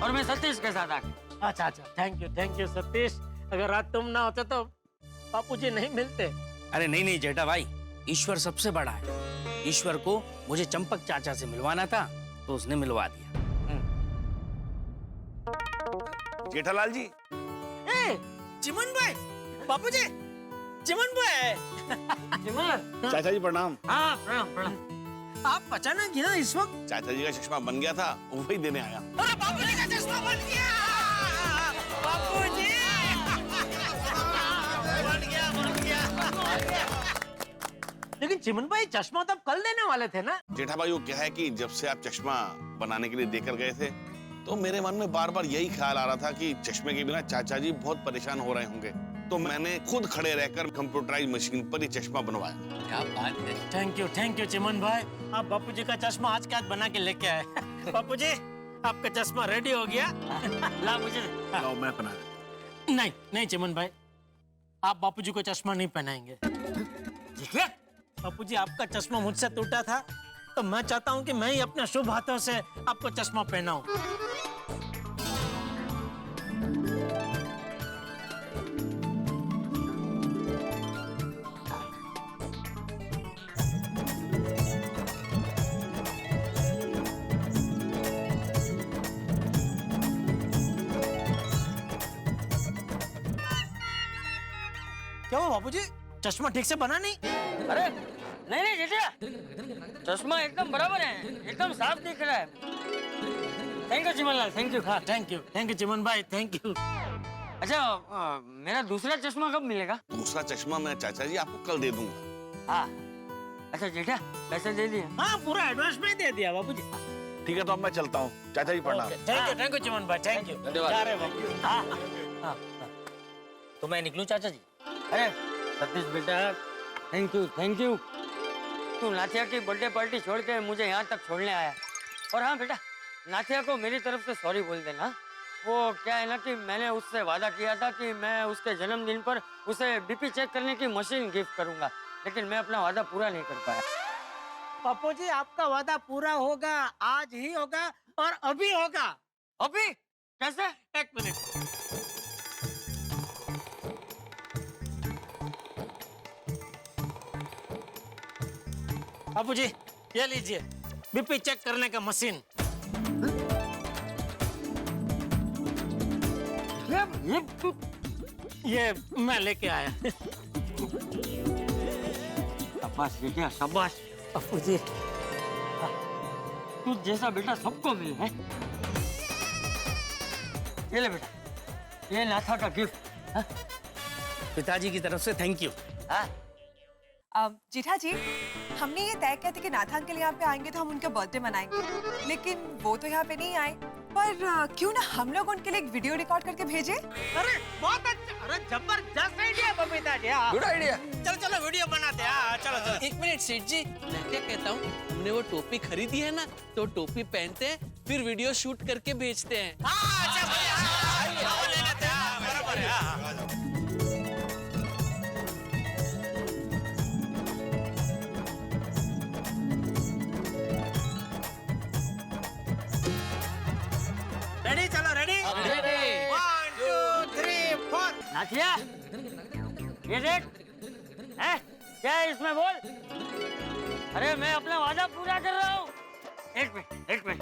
और मैं सतीश के साथ आ गया। अच्छा अच्छा, थैंक यू सतीश। अगर रात तुम ना होते तो बापूजी नहीं मिलते। अरे नहीं नहीं जेठा भाई, ईश्वर सबसे बड़ा है। ईश्वर को मुझे चंपक चाचा से मिलवाना था तो उसने मिलवा दिया। जेठालाल जी। चिमन भाई, बापूजी, चिमन भाई। चिमन चाचा जी प्रणाम। हाँ प्रणाम प्रणाम। आप अचानक यहाँ इस वक्त? चाचा जी का चश्मा बन गया था, वही देने आया। बापूजी का चश्मा बन गया। बापूजी बन गया। लेकिन चिमन भाई चश्मा तो आप कल देने वाले थे ना? जेठा भाई वो क्या है कि जब से आप चश्मा बनाने के लिए देकर गए थे तो मेरे मन में बार बार यही ख्याल आ रहा था कि चश्मे के बिना चाचा जी बहुत परेशान हो रहे होंगे, तो मैंने खुद खड़े रहकर कंप्यूटराइज मशीन पर ये चश्मा बनवाया। क्या बात है। थैंक यू चिमन भाई, आप बापूजी का चश्मा आज के आज बना के लेके आए। बापूजी आपका चश्मा रेडी हो गया। ला मुझे। लाओ मैं पहना। नहीं चिमन भाई, आप बापूजी को चश्मा नहीं पहनाएंगे। बापूजी आपका चश्मा मुझसे टूटा था, तो मैं चाहता हूँ कि मैं ही अपने शुभ हाथों से आपको चश्मा पहनाऊं। क्या हुआ बापूजी, चश्मा ठीक से बना नहीं? अरे नहीं जेठिया, चश्मा एकदम बराबर है, एकदम साफ दिख रहा है। Thank you Chimanlal, thank you. हाँ थैंक यू चिमन भाई, थैंक यू। अच्छा मेरा दूसरा चश्मा कब मिलेगा? दूसरा चश्मा मैं चाचा जी आपको कल दे दूंगा। हाँ अच्छा जेठा पैसे दे दिए? हाँ पूरा एडवांस में दे दिया बापूजी। ठीक है तो अब मैं चलता हूँ, चाचा जी प्रणाम। थैंक यू चिमन भाई, थैंक यू। हाँ तो मैं निकलूं चाचा जी? अरे सतीश बेटा थैंक यू। तू नाथिया की बर्थडे पार्टी छोड़ के मुझे यहाँ तक छोड़ने आया। और हाँ बेटा, नाथिया को मेरी तरफ से सॉरी बोल देना। वो क्या है ना कि मैंने उससे वादा किया था कि मैं उसके जन्मदिन पर उसे बीपी चेक करने की मशीन गिफ्ट करूंगा, लेकिन मैं अपना वादा पूरा नहीं कर पाया। पापू जी आपका वादा पूरा होगा, आज ही होगा और अभी होगा। अभी कैसे? एक मिनट। बापू जी ये लीजिए बीपी चेक करने का मशीन। ये मैं लेके आया। शाबाश बेटा शाबाश। बापू जी तू जैसा बेटा सबको मिले है। ये ले बेटा, ये नाथा का गिफ्ट। पिताजी की तरफ से थैंक यू। जेठा जी, हमने ये तय किया था कि नाथा अंकल यहाँ पे आएंगे तो हम उनका बर्थडे मनाएंगे, लेकिन वो तो यहाँ पे नहीं आए। पर क्यों ना हम लोग उनके लिए एक वीडियो रिकॉर्ड करके भेजे? अरे बहुत अच्छा, अरे जबरदस्त idea Babita ji. Good idea. चलो चलो वीडियो बनाते हैं। चलो चलो। एक मिनट सेठ जी, मैं क्या कहता हूँ, हमने वो टोपी खरीदी है ना, तो टोपी पहनते हैं फिर वीडियो शूट करके भेजते हैं। अच्छा ले लेते हैं, बराबर है। रेडी? चलो रेडी? 1 2 3 4। नाथिया ये देख, है क्या है इसमें बोल। अरे मैं अपना वादा पूरा कर रहा हूँ। एक मिनट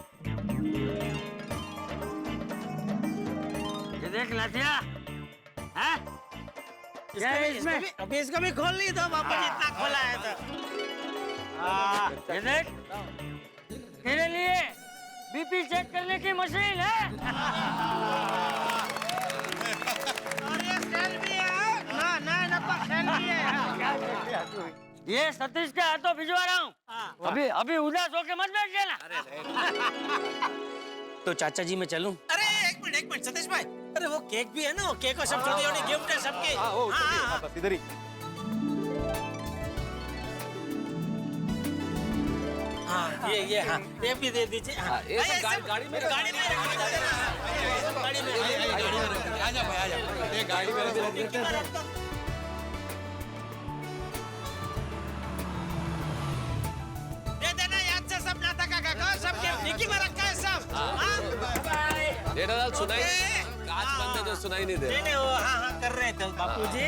ये देख नाथिया, है क्या है इसमें? अभी इसको भी खोल ली तो पापा जी इतना खोला है तो। ये देख, तेरे लिए बीपी चेक करने की मशीन है। और ये सेल भी है ना सेल भी है। ये सतीश के हाथों भिजवा रहा हूँ। अभी उदास होके मत बैठ जाना। तो चाचा जी मैं चलूं? अरे एक मिनट सतीश भाई, अरे वो केक भी है ना, वो केक और सब छोटी छोटी गिफ्ट है सबके। इधर ही। हाँ ये भी दे दीजिए। हाँ, ये सब गाड़ी में गाड़ी में रखा गाड़ी में आ जा भाई, आ जा। ये गाड़ी में दे देना याद से सब नाथा का सब डिक्की में रखा है सब। जेठालाल सुनाई, कांच बंद है जो सुनाई नहीं दे। नहीं वो हाँ कर रहे थे बापूजी।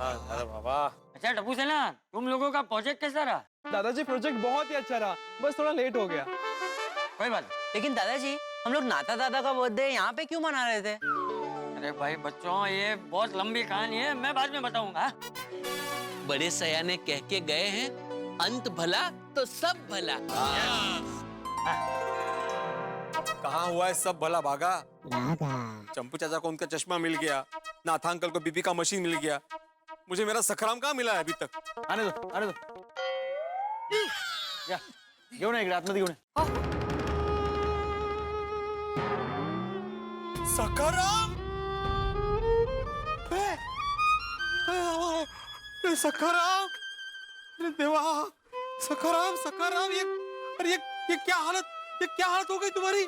अरे बाबा। अच्छा टप्पू सेना, तुम लोगों का प्रोजेक्ट कैसा रहा? दादाजी प्रोजेक्ट बहुत ही अच्छा रहा, बस थोड़ा लेट हो गया। कोई बात। लेकिन दादाजी, हम लोग नाथा दादा का बर्थडे यहाँ पे क्यों मना रहे थे? अरे भाई बच्चों, ये बहुत लंबी कहानी है, मैं बाद में बताऊंगा। बड़े सयाने कह के गए हैं, अंत भला तो सब भला। कहाँ हुआ है सब भला भागा? चंपू चाचा को उनका चश्मा मिल गया, नाथा अंकल को बीपी का मशीन मिल गया, मुझे मेरा सखराम कहाँ मिला है अभी तक? आने दो, आने दो। या, घेऊन इकडे आतमध्ये घेऊन सखाराम? सखाराम, अरे देवा, सखाराम, सखाराम, ये क्या हालत हो गई तुम्हारी?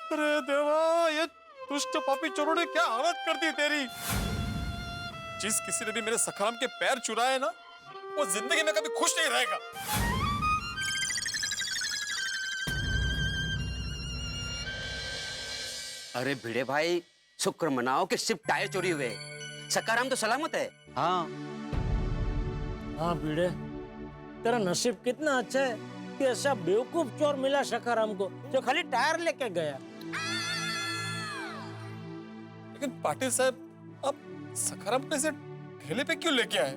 अरे देवा, ये दुष्ट पापी चोरों ने क्या हालत कर दी तेरी? जिस किसी ने भी मेरे सखाराम के पैर चुराए ना, वो जिंदगी में कभी खुश नहीं रहेगा। अरे भिड़े भाई, शुक्र मनाओ कि सिर्फ टायर चोरी हुए, सखाराम तो सलामत है। हाँ भिड़े, तेरा नसीब कितना अच्छा है कि ऐसा बेवकूफ चोर मिला सखाराम को जो खाली टायर लेके गया। लेकिन पाटिल साहब, आप सखाराम को ऐसे ठेले पे क्यों लेके आए?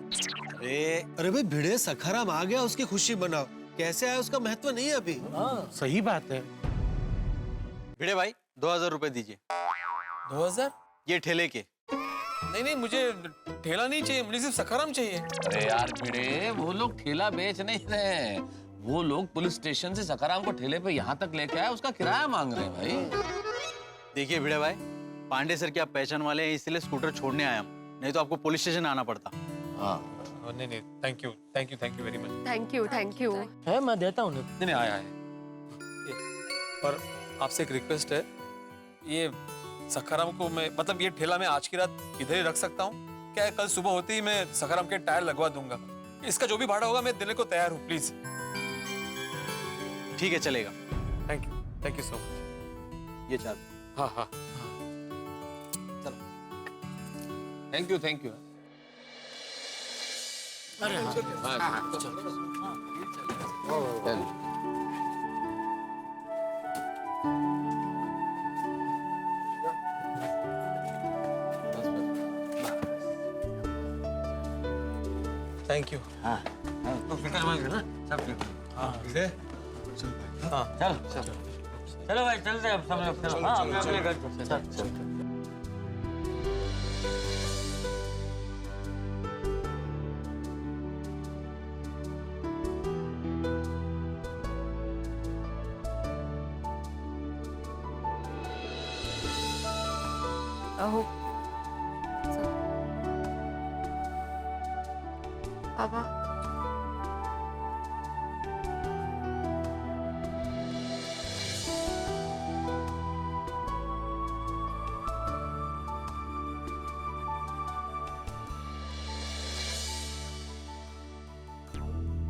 अरे भाई भिड़े, सखाराम आ गया, उसकी खुशी मनाओ। कैसे आया उसका महत्व नहीं है अभी। सही बात है। भिड़े भाई 2000 रुपए दीजिए। 2000? ये ठेले के। नहीं, मुझे ठेला नहीं चाहिए, मुझे सिर्फ सखाराम चाहिए। अरे यार भिड़े, वो लोग ठेला बेच नहीं रहे हैं, वो लोग पुलिस स्टेशन से सखाराम को ठेले पे यहाँ तक लेके आए, उसका किराया मांग रहे हैं भाई। देखिए भिड़े भाई, पांडे सर की आप पहचान वाले हैं, इसलिए स्कूटर छोड़ने आया हम, नहीं तो आपको पुलिस स्टेशन आना पड़ता। हाँ नहीं, thank you very much. Thank you है, मैं देता हूँ। नहीं आया है। और आपसे एक रिक्वेस्ट है, ये सखाराम को मैं, मतलब ये ठेला मैं आज की रात इधर ही रख सकता हूँ क्या? कल सुबह होते ही मैं सखाराम के टायर लगवा दूंगा। इसका जो भी भाड़ा होगा मैं देने को तैयार हूँ, प्लीज। ठीक है, चलेगा। Thank you so much. ये चार। हाँ चलो। Thank you. अरे हाँ, थैंक यू। तो फिक्र मत करना, सब ठीक है। चलो भाई, चलते हैं अब सब लोग। चलो अपने घर चल। अहो पापा,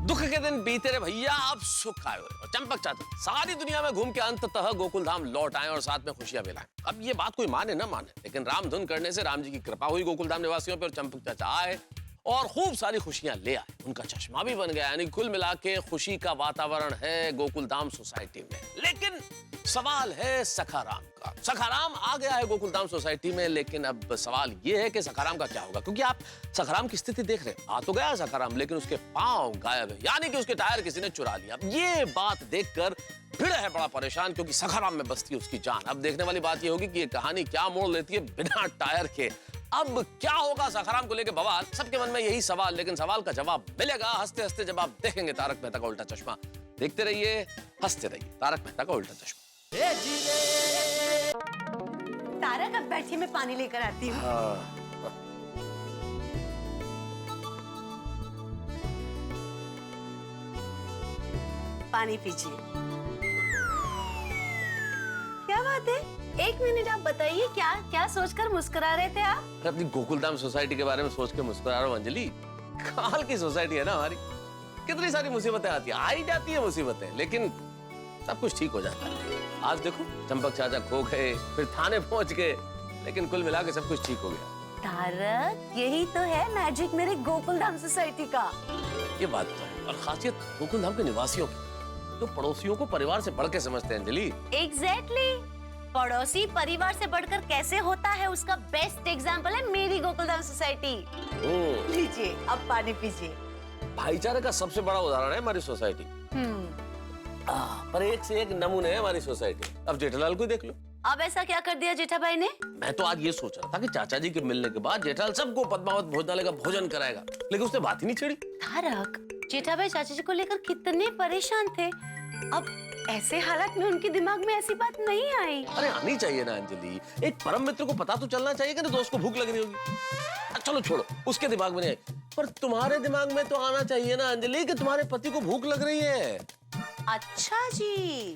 दुख के दिन बीते रहे भैया, अब सुख आए। और चंपक चाचा सारी दुनिया में घूम के अंततः गोकुल धाम लौट आए और साथ में खुशियां भी लाए। अब ये बात कोई माने ना माने, लेकिन राम धुन करने से राम जी की कृपा हुई गोकुल धाम निवासियों पर। चंपक चाचा आए और खूब सारी खुशियां ले आए, उनका चश्मा भी बन गया। यानी कुल मिला के खुशी का वातावरण है गोकुल धाम सोसाइटी में। लेकिन सवाल है सखाराम का। सखाराम आ गया है गोकुल धाम सोसाइटी में, लेकिन अब सवाल यह है कि सखाराम का क्या होगा, क्योंकि आप सखाराम की स्थिति देख रहे हैं। आ तो गया सखाराम, लेकिन उसके पांव गायब है, यानी कि उसके टायर किसी ने चुरा लिया। अब ये बात देखकर भिड़ है बड़ा परेशान, क्योंकि सखाराम में बसती है उसकी जान। अब देखने वाली बात ये होगी कि ये कहानी क्या मोड़ लेती है बिना टायर के। अब क्या होगा सखाराम को लेके बवाल, सबके मन में यही सवाल, लेकिन सवाल का जवाब मिलेगा हंसते हंसते जब आप देखेंगे तारक मेहता का उल्टा चश्मा। देखते रहिए, हंसते रहिए, तारक मेहता का उल्टा चश्मा। तारक, अब बैठिए, मैं पानी लेकर आती हूँ। पानी पीजिए। क्या बात है? एक मिनट, आप बताइए क्या क्या सोचकर मुस्कुरा रहे थे आप? अपनी गोकुलधाम सोसाइटी के बारे में सोच के मुस्कुरा रहा हूं अंजलि। कमाल की सोसाइटी है ना हमारी, कितनी सारी मुसीबतें आती है, आई जाती है मुसीबतें, लेकिन सब कुछ ठीक हो जाता है। आज देखो चंपक चाचा खो गए, फिर थाने पहुंच गए, लेकिन कुल मिला के सब कुछ ठीक हो गया। तारक, यही तो है मैजिक मेरे गोकुलधाम सोसाइटी का। ये बात तो है, और खासियत गोकुलधाम के निवासियों की, जो पड़ोसियों को परिवार से बढ़ के समझते हैं अंजलि। एग्जैक्टली, पड़ोसी परिवार से बढ़कर कैसे होता है, उसका बेस्ट एग्जाम्पल है मेरी गोकुलधाम सोसाइटी। लीजिए, अब पानी पीजिए। भाईचारे का सबसे बड़ा उदाहरण है हमारी सोसाइटी। पर एक से एक नमूने है हमारी सोसाइटी। अब जेठालाल को देख लो, अब ऐसा क्या कर दिया जेठा भाई ने? मैं तो आज ये सोच रहा था कि चाचा जी के मिलने के बाद जेठालाल सबको पद्मावत भोजनालय का भोजन कराएगा, लेकिन उसने बात ही नहीं छेड़ी। तारक, जेठा भाई चाचा जी को लेकर कितने परेशान थे, अब ऐसे हालात में उनके दिमाग में ऐसी बात नहीं आई। अरे आनी चाहिए ना अंजलि, एक परम मित्र को पता तो चलना चाहिए कि ना दोस्त को भूख लग रही होगी। चलो छोड़ो, उसके दिमाग में नहीं आई, पर तुम्हारे दिमाग में तो आना चाहिए ना अंजलि कि तुम्हारे पति को भूख लग रही है। अच्छा जी,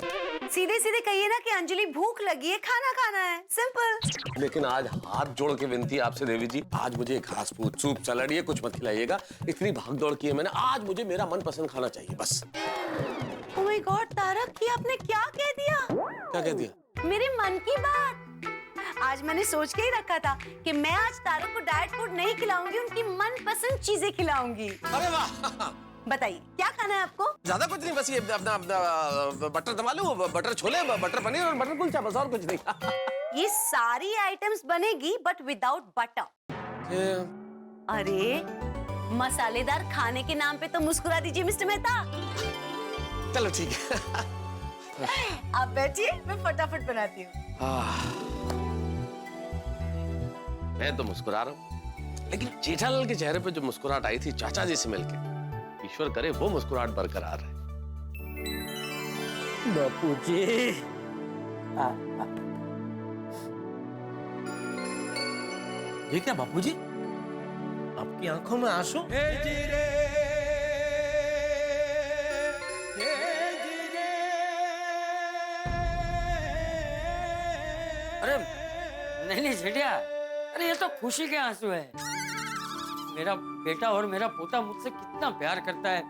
सीधे सीधे कहिए ना कि अंजलि भूख लगी है, खाना खाना है, सिंपल। लेकिन आज हाथ जोड़ के विनती आपसे देवी जी, आज मुझे घास फूस सूप सलाद ये कुछ मत खिलाइएगा। इतनी भाग दौड़ की है मैंने, आज मुझे मेरा मनपसंद खाना चाहिए बस। ओह माय गॉड तारक, ये आपने क्या कह दिया? क्या कह दिया? मेरे मन की बात। आज मैंने सोच के ही रखा था कि मैं आज तारक को डाइट फूड नहीं खिलाऊंगी, उनकी मनपसंद चीजें खिलाऊंगी। अरे वाह! बताइए क्या खाना है आपको? ज्यादा कुछ नहीं, बस ये अपना बटर दमालू, बटर छोले, बटर पनीर और बटर कुलचा, बस और कुछ नहीं। ये सारी आइटम्स बनेगी बट विदाउट बटर। अरे मसालेदार खाने के नाम पे तो मुस्कुरा दीजिए मिस्टर मेहता। चलो ठीक है। आप बैठिए, मैं फटाफट बनाती हूँ। मैं तो मुस्कुरा रहा हूँ, लेकिन जेठालाल के चेहरे पे जो मुस्कुराहट आई थी चाचा जी से मिलके, ईश्वर करे वो मुस्कुराहट बरकरार रहे। बापूजी, ये क्या बापूजी, आपकी आंखों में आंसू? अरे नहीं नहीं जेठिया, अरे ये तो खुशी के आंसू है। मेरा बेटा और मेरा पोता मुझसे कितना प्यार करता है,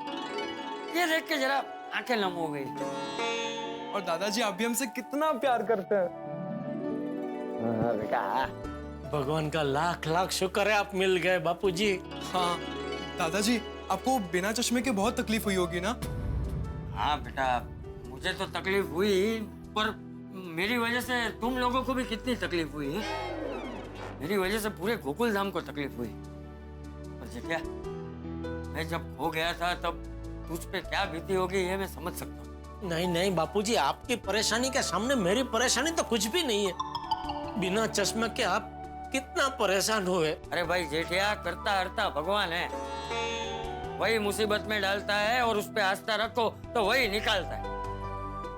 ये देख के जरा आंखें नम हो गई। और दादाजी आप भी हमसे कितना प्यार करते हैं। बेटा, भगवान का लाख लाख शुक्र है आप मिल गए बापूजी। हाँ दादाजी, आपको बिना चश्मे के बहुत तकलीफ हुई होगी ना? हाँ बेटा, मुझे तो तकलीफ हुई, पर मेरी वजह से तुम लोगों को भी कितनी तकलीफ हुई है। मेरी वजह से पूरे गोकुल धाम को तकलीफ हुई। पर जेठिया, मैं जब खो गया था तब तुझ पे क्या बीती होगी ये मैं समझ सकता हूँ। नहीं नहीं बापूजी, आपकी परेशानी के सामने मेरी परेशानी तो कुछ भी नहीं है। बिना चश्मे के आप कितना परेशान हुए। अरे भाई जेठिया, करता हरता भगवान है, वही मुसीबत में डालता है और उस पे आस्था रखो तो वही निकालता है।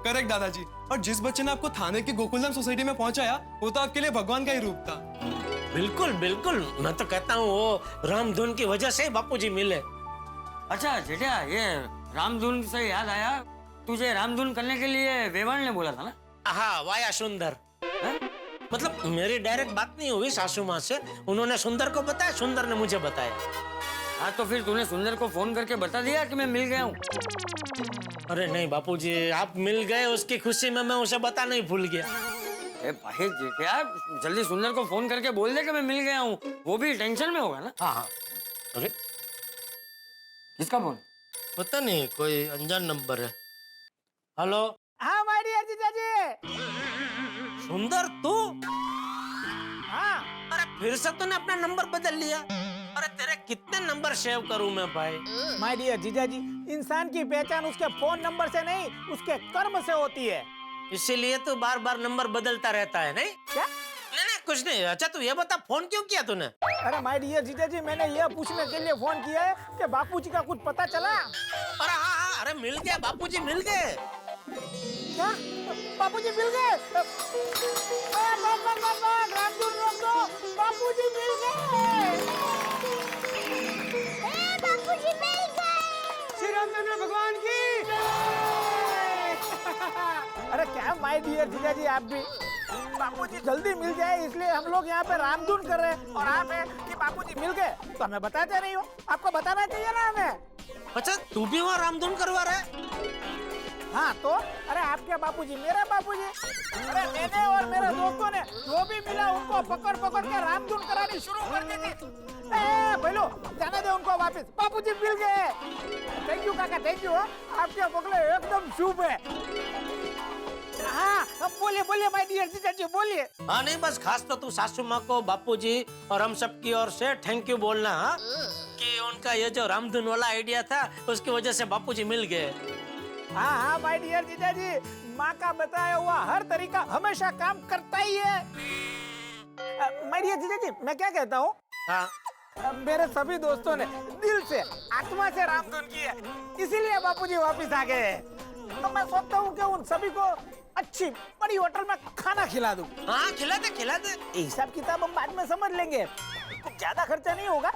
करेक्ट दादाजी, और जिस बच्चे ने आपको थाने की गोकुलधाम सोसाइटी में पहुंचाया वो तो आपके लिए भगवान का ही रूप था। बिल्कुल बिल्कुल, मैं तो कहता हूँ वो रामधुन की वजह से बापूजी मिले। अच्छा जेठिया, ये रामधुन से याद आया, तुझे रामधुन करने के लिए वेवाण ने बोला था ना? हाँ, वाया सुंदर। मतलब मेरी डायरेक्ट बात नहीं हुई सासू माँ से, उन्होंने सुंदर को बताया, सुंदर ने मुझे बताया। हाँ तो फिर तूने सुंदर को फोन करके बता दिया कि मैं मिल गया हूँ? अरे नहीं बापूजी, आप मिल गए उसकी खुशी में मैं उसे बता नहीं भूल गया। अरे भाई जेठिया, जल्दी सुंदर को फोन करके बोल दे कि मैं मिल गया हूँ, वो भी टेंशन में होगा ना। हाँ हाँ। अरे किसका फोन? पता नहीं, कोई अनजान नंबर है। हेलो। हाँ माय डियर जीजाजी। सुंदर तू? हाँ। अरे फिर से तूने अपना नंबर बदल लिया? अरे तेरे कितने नंबर सेव करूं मैं भाई? माय डियर जीजाजी, इंसान की पहचान उसके फोन नंबर से नहीं, उसके कर्म से होती है। इसीलिए तू बार बार नंबर बदलता रहता है, नहीं? क्या? नहीं कुछ नहीं। अच्छा तू ये बता, फोन क्यों किया तूने? अरे माय डियर जीजाजी, मैंने ये पूछने के लिए फोन किया है कि बापूजी का कुछ पता चला? अरे हाँ, अरे मिल गया, बापूजी मिल गए। क्या? बापूजी मिल गए? रामधुन रोक दो, बापूजी मिल गए। बापूजी मिल गए। श्री रामचंद्र भगवान की। अरे क्या माय डियर जीजाजी, आप भी बापूजी जल्दी मिल जाए इसलिए हम लोग यहाँ पे रामधुन कर रहे हैं, और आप है कि बापूजी मिल गए तो हमें बताते नहीं हो। आपको बताना चाहिए ना हमें। अच्छा तू भी वहाँ रामधुन करवा रहा है? हाँ तो अरे आपके बापूजी मेरे बापूजी। अरे मैंने और मेरे दोस्तों ने जो भी मिला उनको पकड़ पकड़ के रामधुन करानी शुरू कर दी थी। बोलो जाने दे उनको वापस, बापूजी मिल गए। थैंक यू काका, थैंक यू। आपके बगले एकदम शुभ है। हाँ बोलिए बोलिए माय डियर जीजाजी, बोलिए। हाँ नहीं, बस खास तो तू सासू माँ को, बापूजी और हम सब की ओर से थैंक यू बोलना। हाँ कि उनका ये जो रामधुन वाला आइडिया था उसकी वजह से बापूजी मिल गए। हाँ हाँ माय डियर जीजाजी, माँ का बताया हुआ हर तरीका हमेशा काम करता ही है। माय डियर जीजा जी, मैं क्या कहता हूँ, मेरे सभी दोस्तों ने दिल से आत्मा से रामधुन की है, इसीलिए बापूजी वापस आ गए हैं। तो मैं सोचता हूँ कि उन सभी को अच्छी बड़ी होटल में खाना खिला दूं। हाँ खिला दे खिला दे। हिसाब किताब हम बाद में समझ लेंगे, कुछ ज्यादा खर्चा नहीं होगा,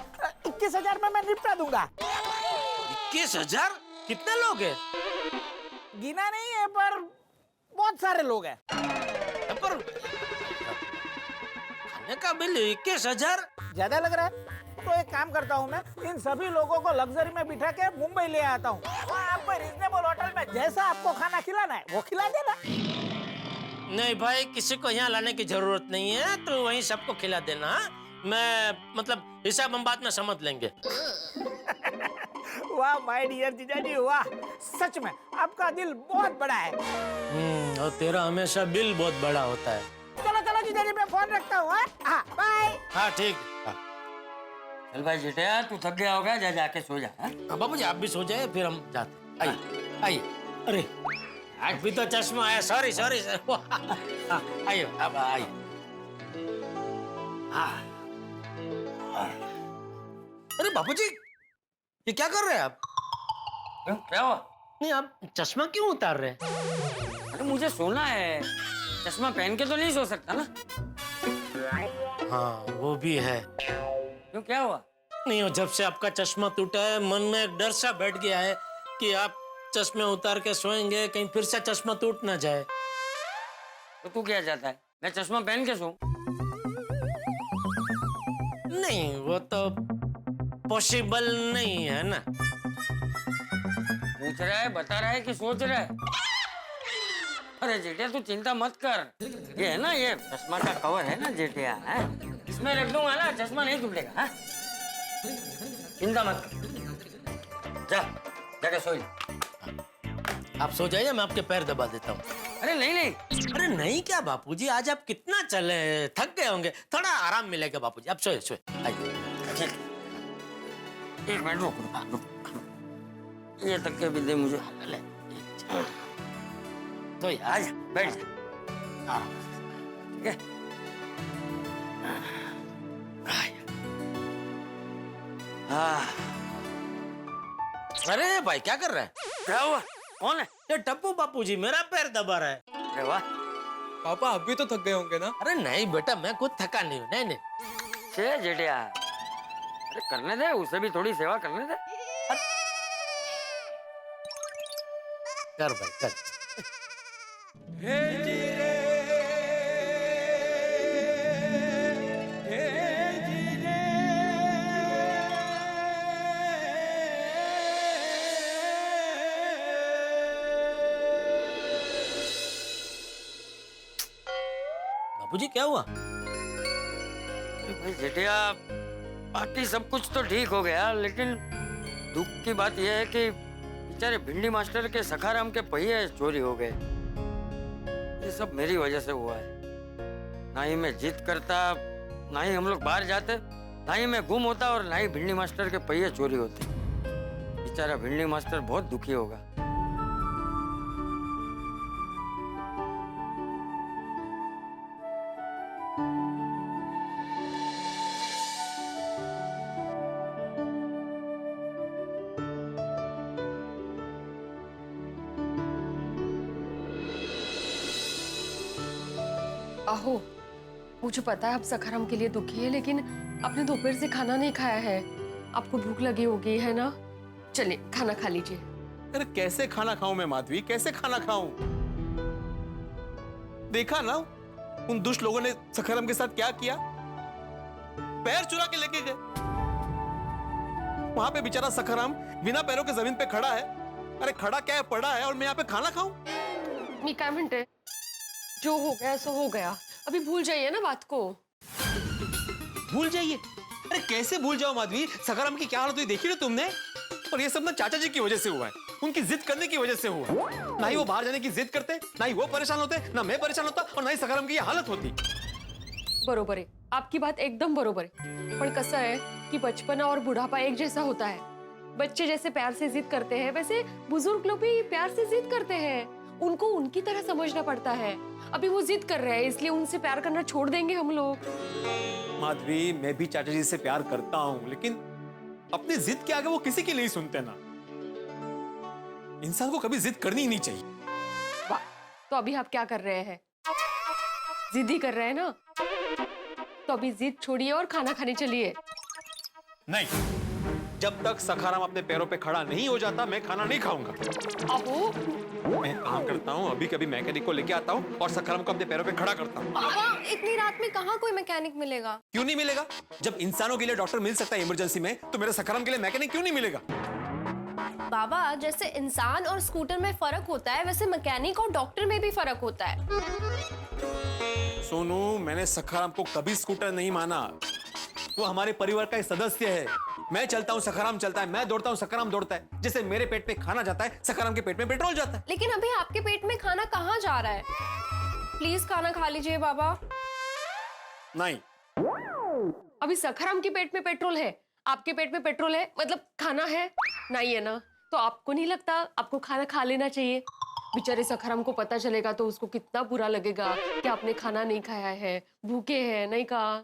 21,000 में मैं निपटा दूंगा। 21,000? कितने लोग हैं? गिना नहीं है पर बहुत सारे लोग हैं। पर खाने का बिल 21,000 ज्यादा लग रहा है? तो एक काम करता हूँ, मैं इन सभी लोगों को लग्जरी में बिठा के मुंबई ले आता हूँ। वहाँ आपको रिजनेबल होटल में जैसा आपको खाना खिलाना है वो खिला देना। नहीं भाई, किसी को यहाँ लाने की जरूरत नहीं है, तो वहीं सबको खिला देना। मैं मतलब हिसाब हम बाद में समझ लेंगे। वाह माय डियर जीजा जी, वाह, सच में आपका दिल बहुत बड़ा है। और तेरा हमेशा बिल बहुत बड़ा होता है। चलो चलो जीजा जी, मैं फोन रखता हूँ। हाँ बाय। हाँ ठीक। चल भाई जेठिया, तू थक गया होगा, जा जाके सो जा। बाबूजी आप भी सो जाए, फिर हम जाते। आइए आइए। अरे अभी तो चश्मा आया, सॉरी सॉरी सर। आइए अब आइए। अरे बापूजी, ये क्या कर रहे हैं आप? क्या हुआ? नहीं, आप चश्मा क्यों उतार रहे हैं? अरे मुझे सोना है, चश्मा पहन के तो नहीं सो सकता ना। हाँ वो भी है। क्यों, क्या हुआ? नहीं, जब से आपका चश्मा टूटा है मन में एक डर सा बैठ गया है कि आप चश्मे उतार के सोएंगे, कहीं फिर से चश्मा टूट ना जाए। तो तू क्या चाहता है, मैं चश्मा पहन के सोऊं? नहीं, वो तो पॉसिबल नहीं है ना। पूछ रहा है, बता रहा है कि सोच रहा है? अरे जेठिया तू चिंता मत कर, ये है ना, ये चश्मा का कवर है ना जेठिया, है इसमें रख दूंगा ना, चश्मा नहीं टूटेगा। चिंता मत कर, जा जाके सो जा। आप सो जाइए, मैं आपके पैर दबा देता हूँ। अरे नहीं नहीं। अरे नहीं क्या बापूजी, आज आप कितना चले, थक गए होंगे, थोड़ा आराम मिलेगा बापूजी। आप सोए सोए। आइए। एक मिनट रुक, ये तक के भी दे मुझे। तो आज बैठ जा। ठीक है। अरे भाई क्या कर रहा है? क्या हुआ? कौन है? ये टप्पू बापूजी मेरा पैर दबा रहा है। अरे वाह, पापा आप भी तो थक गए होंगे ना? अरे नहीं बेटा, मैं खुद थका नहीं हूँ। नहीं नहीं जेठिया, अरे करने दे, उसे भी थोड़ी सेवा करने दे। कर भाई कर। बापूजी क्या हुआ? भाई जेठिया, बाकी सब कुछ तो ठीक हो गया, लेकिन दुख की बात यह है कि बेचारे भिंडी मास्टर के सखाराम के पहिए चोरी हो गए। ये सब मेरी वजह से हुआ है। ना ही मैं जिद करता, ना ही हम लोग बाहर जाते, ना ही मैं गुम होता, और ना ही भिंडी मास्टर के पहिए चोरी होते। बेचारा भिंडी मास्टर बहुत दुखी होगा। आहो, मुझे पता है आप सखाराम के लिए दुखी है, लेकिन आपने दोपहर से खाना नहीं खाया है, आपको भूख लगी होगी है ना? चलिए खाना खा लीजिए। अरे कैसे खाना खाऊं मैं माधवी, कैसे खाना खाऊं? देखा ना उन दुष्ट लोगों ने सखाराम के साथ क्या किया, पैर चुरा के लेके गए। वहां पे बेचारा सखाराम बिना पैरों के जमीन पे खड़ा है। अरे खड़ा क्या है, पड़ा है, और मैं यहाँ पे खाना खाऊं? मी काय म्हणते, जो हो गया सो हो गया, अभी भूल जाइए ना बात को। भूल जाइए? अरे कैसे भूल जाओ माधवी, सखाराम की क्या हालत हुई देखी ना तुमने? और ये सब ना चाचा जी की वजह से हुआ है, उनकी जिद करने की वजह से हुआ। ना ही वो बाहर जाने की जिद करते, ना ही वो परेशान होते, ना मैं परेशान होता, और ना ही सखाराम की ये हालत होती। बरोबर आहे, आपकी बात एकदम बरोबर है। पण कसं है कि बचपना और बुढ़ापा एक जैसा होता है। बच्चे जैसे प्यार से जिद करते हैं, वैसे बुजुर्ग लोग भी प्यार से जिद करते हैं। उनको उनकी तरह समझना पड़ता है। अभी वो जिद कर रहे हैं, इसलिए उनसे प्यार करना छोड़ देंगे हम लोग। माधवी, मैं भी चाचा जी से प्यार करता हूँ, लेकिन अपनी जिद के आगे वो किसी की नहीं सुनते ना। इंसान को कभी जिद करनी ही नहीं चाहिए। वाह, तो अभी आप क्या कर रहे हैं? जिद ही कर रहे हैं ना? तो अभी जिद छोड़िए और खाना खाने चलिए। नहीं, जब तक सखाराम अपने पैरों पे खड़ा नहीं हो जाता मैं खाना नहीं खाऊंगा। अबू, मैं काम करता हूँ, अभी कभी मैकेनिक को लेके आता हूँ और सखाराम को अपने पैरों पे खड़ा करता हूँ। पापा, इतनी रात में कहाँ कोई मैकेनिक मिलेगा? क्यों नहीं मिलेगा? जब इंसानों के लिए डॉक्टर मिल सकता है इमरजेंसी में, तो मेरे सखाराम के लिए मैकेनिक क्यों नहीं मिलेगा? बाबा, जैसे इंसान और स्कूटर में फर्क होता है, वैसे मैकेनिक और डॉक्टर में भी फर्क होता है। सोनू, मैंने सखाराम को कभी स्कूटर नहीं माना। वो हमारे परिवार का एक सदस्य है। मैं चलता हूँ, सखाराम चलता है, मैं दौड़ता हूँ, सखाराम दौड़ता है। जैसे मेरे पेट में खाना जाता है, सखाराम के पेट में पेट्रोल जाता है। लेकिन अभी आपके पेट में खाना कहाँ जा रहा है? प्लीज खाना खा लीजिए बाबा। नहीं, अभी सखाराम के पेट में पेट्रोल है, आपके पेट में पेट्रोल है, मतलब खाना है नहीं है ना? तो आपको नहीं लगता आपको खाना खा लेना चाहिए? बेचारे सखाराम को पता चलेगा तो उसको कितना बुरा लगेगा कि आपने खाना नहीं खाया है, भूखे हैं, नहीं कहा।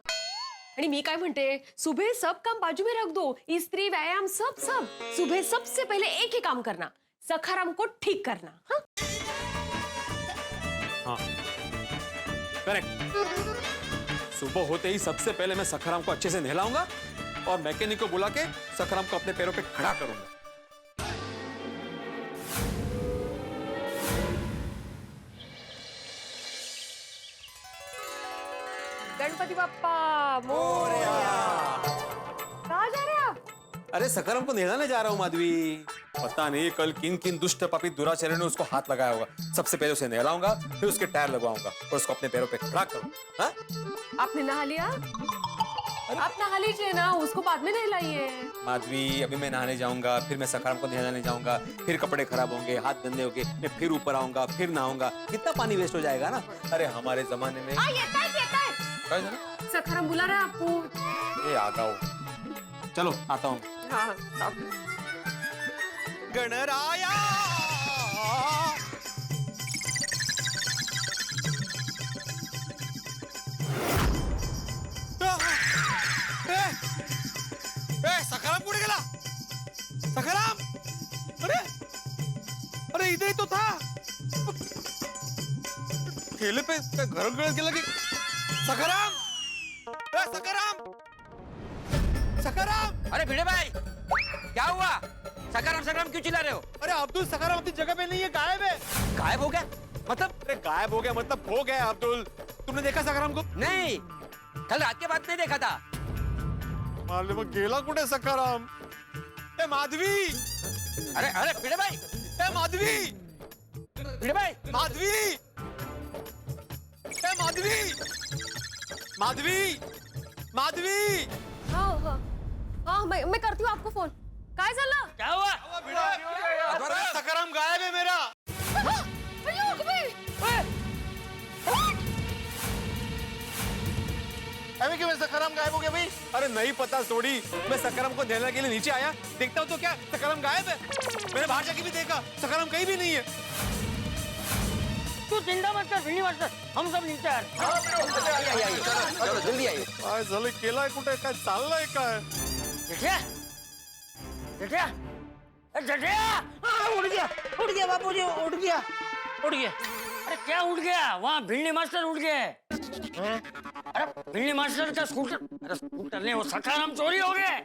आणि मी काय म्हणते, सुबह सब काम बाजू में रख दो, स्त्री व्यायाम सब सब। सुबह सबसे पहले एक ही काम करना, सखाराम को ठीक करना। हाँ, हाँ, करेक्ट। सुबह होते ही सबसे पहले मैं सखाराम को अच्छे से नहलाऊंगा और मैकेनिक को बुला के सखाराम को अपने पैरों पे खड़ा करूंगा। गणपति बाप्पा मोरया। कहाँ जा रहे हैं आप? अरे सखाराम को नहलाने जा रहा हूँ माधवी। पता नहीं कल किन किन दुष्ट पापी दुराचार्यों ने उसको हाथ लगाया होगा। सबसे पहले उसे नहलाऊंगा, फिर उसके टायर लगवाऊंगा और उसको अपने पैरों पे खड़ा करूंगा। हाँ? आपने नहा लिया? आप नहा लीजिए ना, उसको बाद में नहलाइए। माधवी, अभी मैं नहाने जाऊंगा, फिर मैं सखाराम को नहलाने जाऊंगा, फिर कपड़े खराब होंगे, हाथ गंदे होंगे, मैं फिर ऊपर आऊंगा, फिर नहाऊंगा। कितना पानी वेस्ट हो जाएगा ना। अरे हमारे जमाने में सखाराम बुला रहा है आपको। ये आ जाओ, चलो आता हूँ। हाँ, गणराया सखाराम कुठे गेला? सखाराम, अरे अरे इधर ही तो था। ठेले पे घर गेला की सखाराम, सखाराम, सखाराम। अरे भिड़े भाई, क्या हुआ? सखाराम सखाराम क्यों चिल्ला रहे हो? अरे अब्दुल, सखाराम अपनी जगह पे नहीं है, गायब है। गायब हो गया मतलब? अरे गायब हो गया मतलब खो गया अब्दुल। तुमने देखा सखाराम को? नहीं, कल रात के बाद नहीं देखा था। मालूम गेला कुठे सखाराम? ए माधवी, अरे अरे भिड़े भाई, ए माधवी, भिड़े भाई, माधवी, ए माधवी, माधवी, माधवी। हाँ हाँ हाँ, मैं करती हूँ आपको फोन। काय झालं? क्या हुआ? अरे सखाराम गायब है मेरा। अभी क्यों सखाराम गायब हो गया भाई? अरे नहीं पता सोडी, मैं सखाराम को नहलाने के लिए नीचे आया, देखता हूँ तो क्या सखाराम गायब है। मैंने बाहर जाके भी देखा, सखाराम कहीं भी नहीं है। तू चिंता मत कर, भिड़ी मत कर, हम सब नीचे आ रहे हैं। चलो जल्दी आइए। काय झालं, केलाय कुठे, काय चाललंय काय? जेठिया, जेठिया, जेठिया, उड़ गया बापूजी, उड़ गया, उड़ गया। अरे क्या उड़ गया? वहाँ भिंडी मास्टर उड़ गए। अरे भिंडी मास्टर का स्कूटर, अरे स्कूटर नहीं, वो सखाराम चोरी हो गए।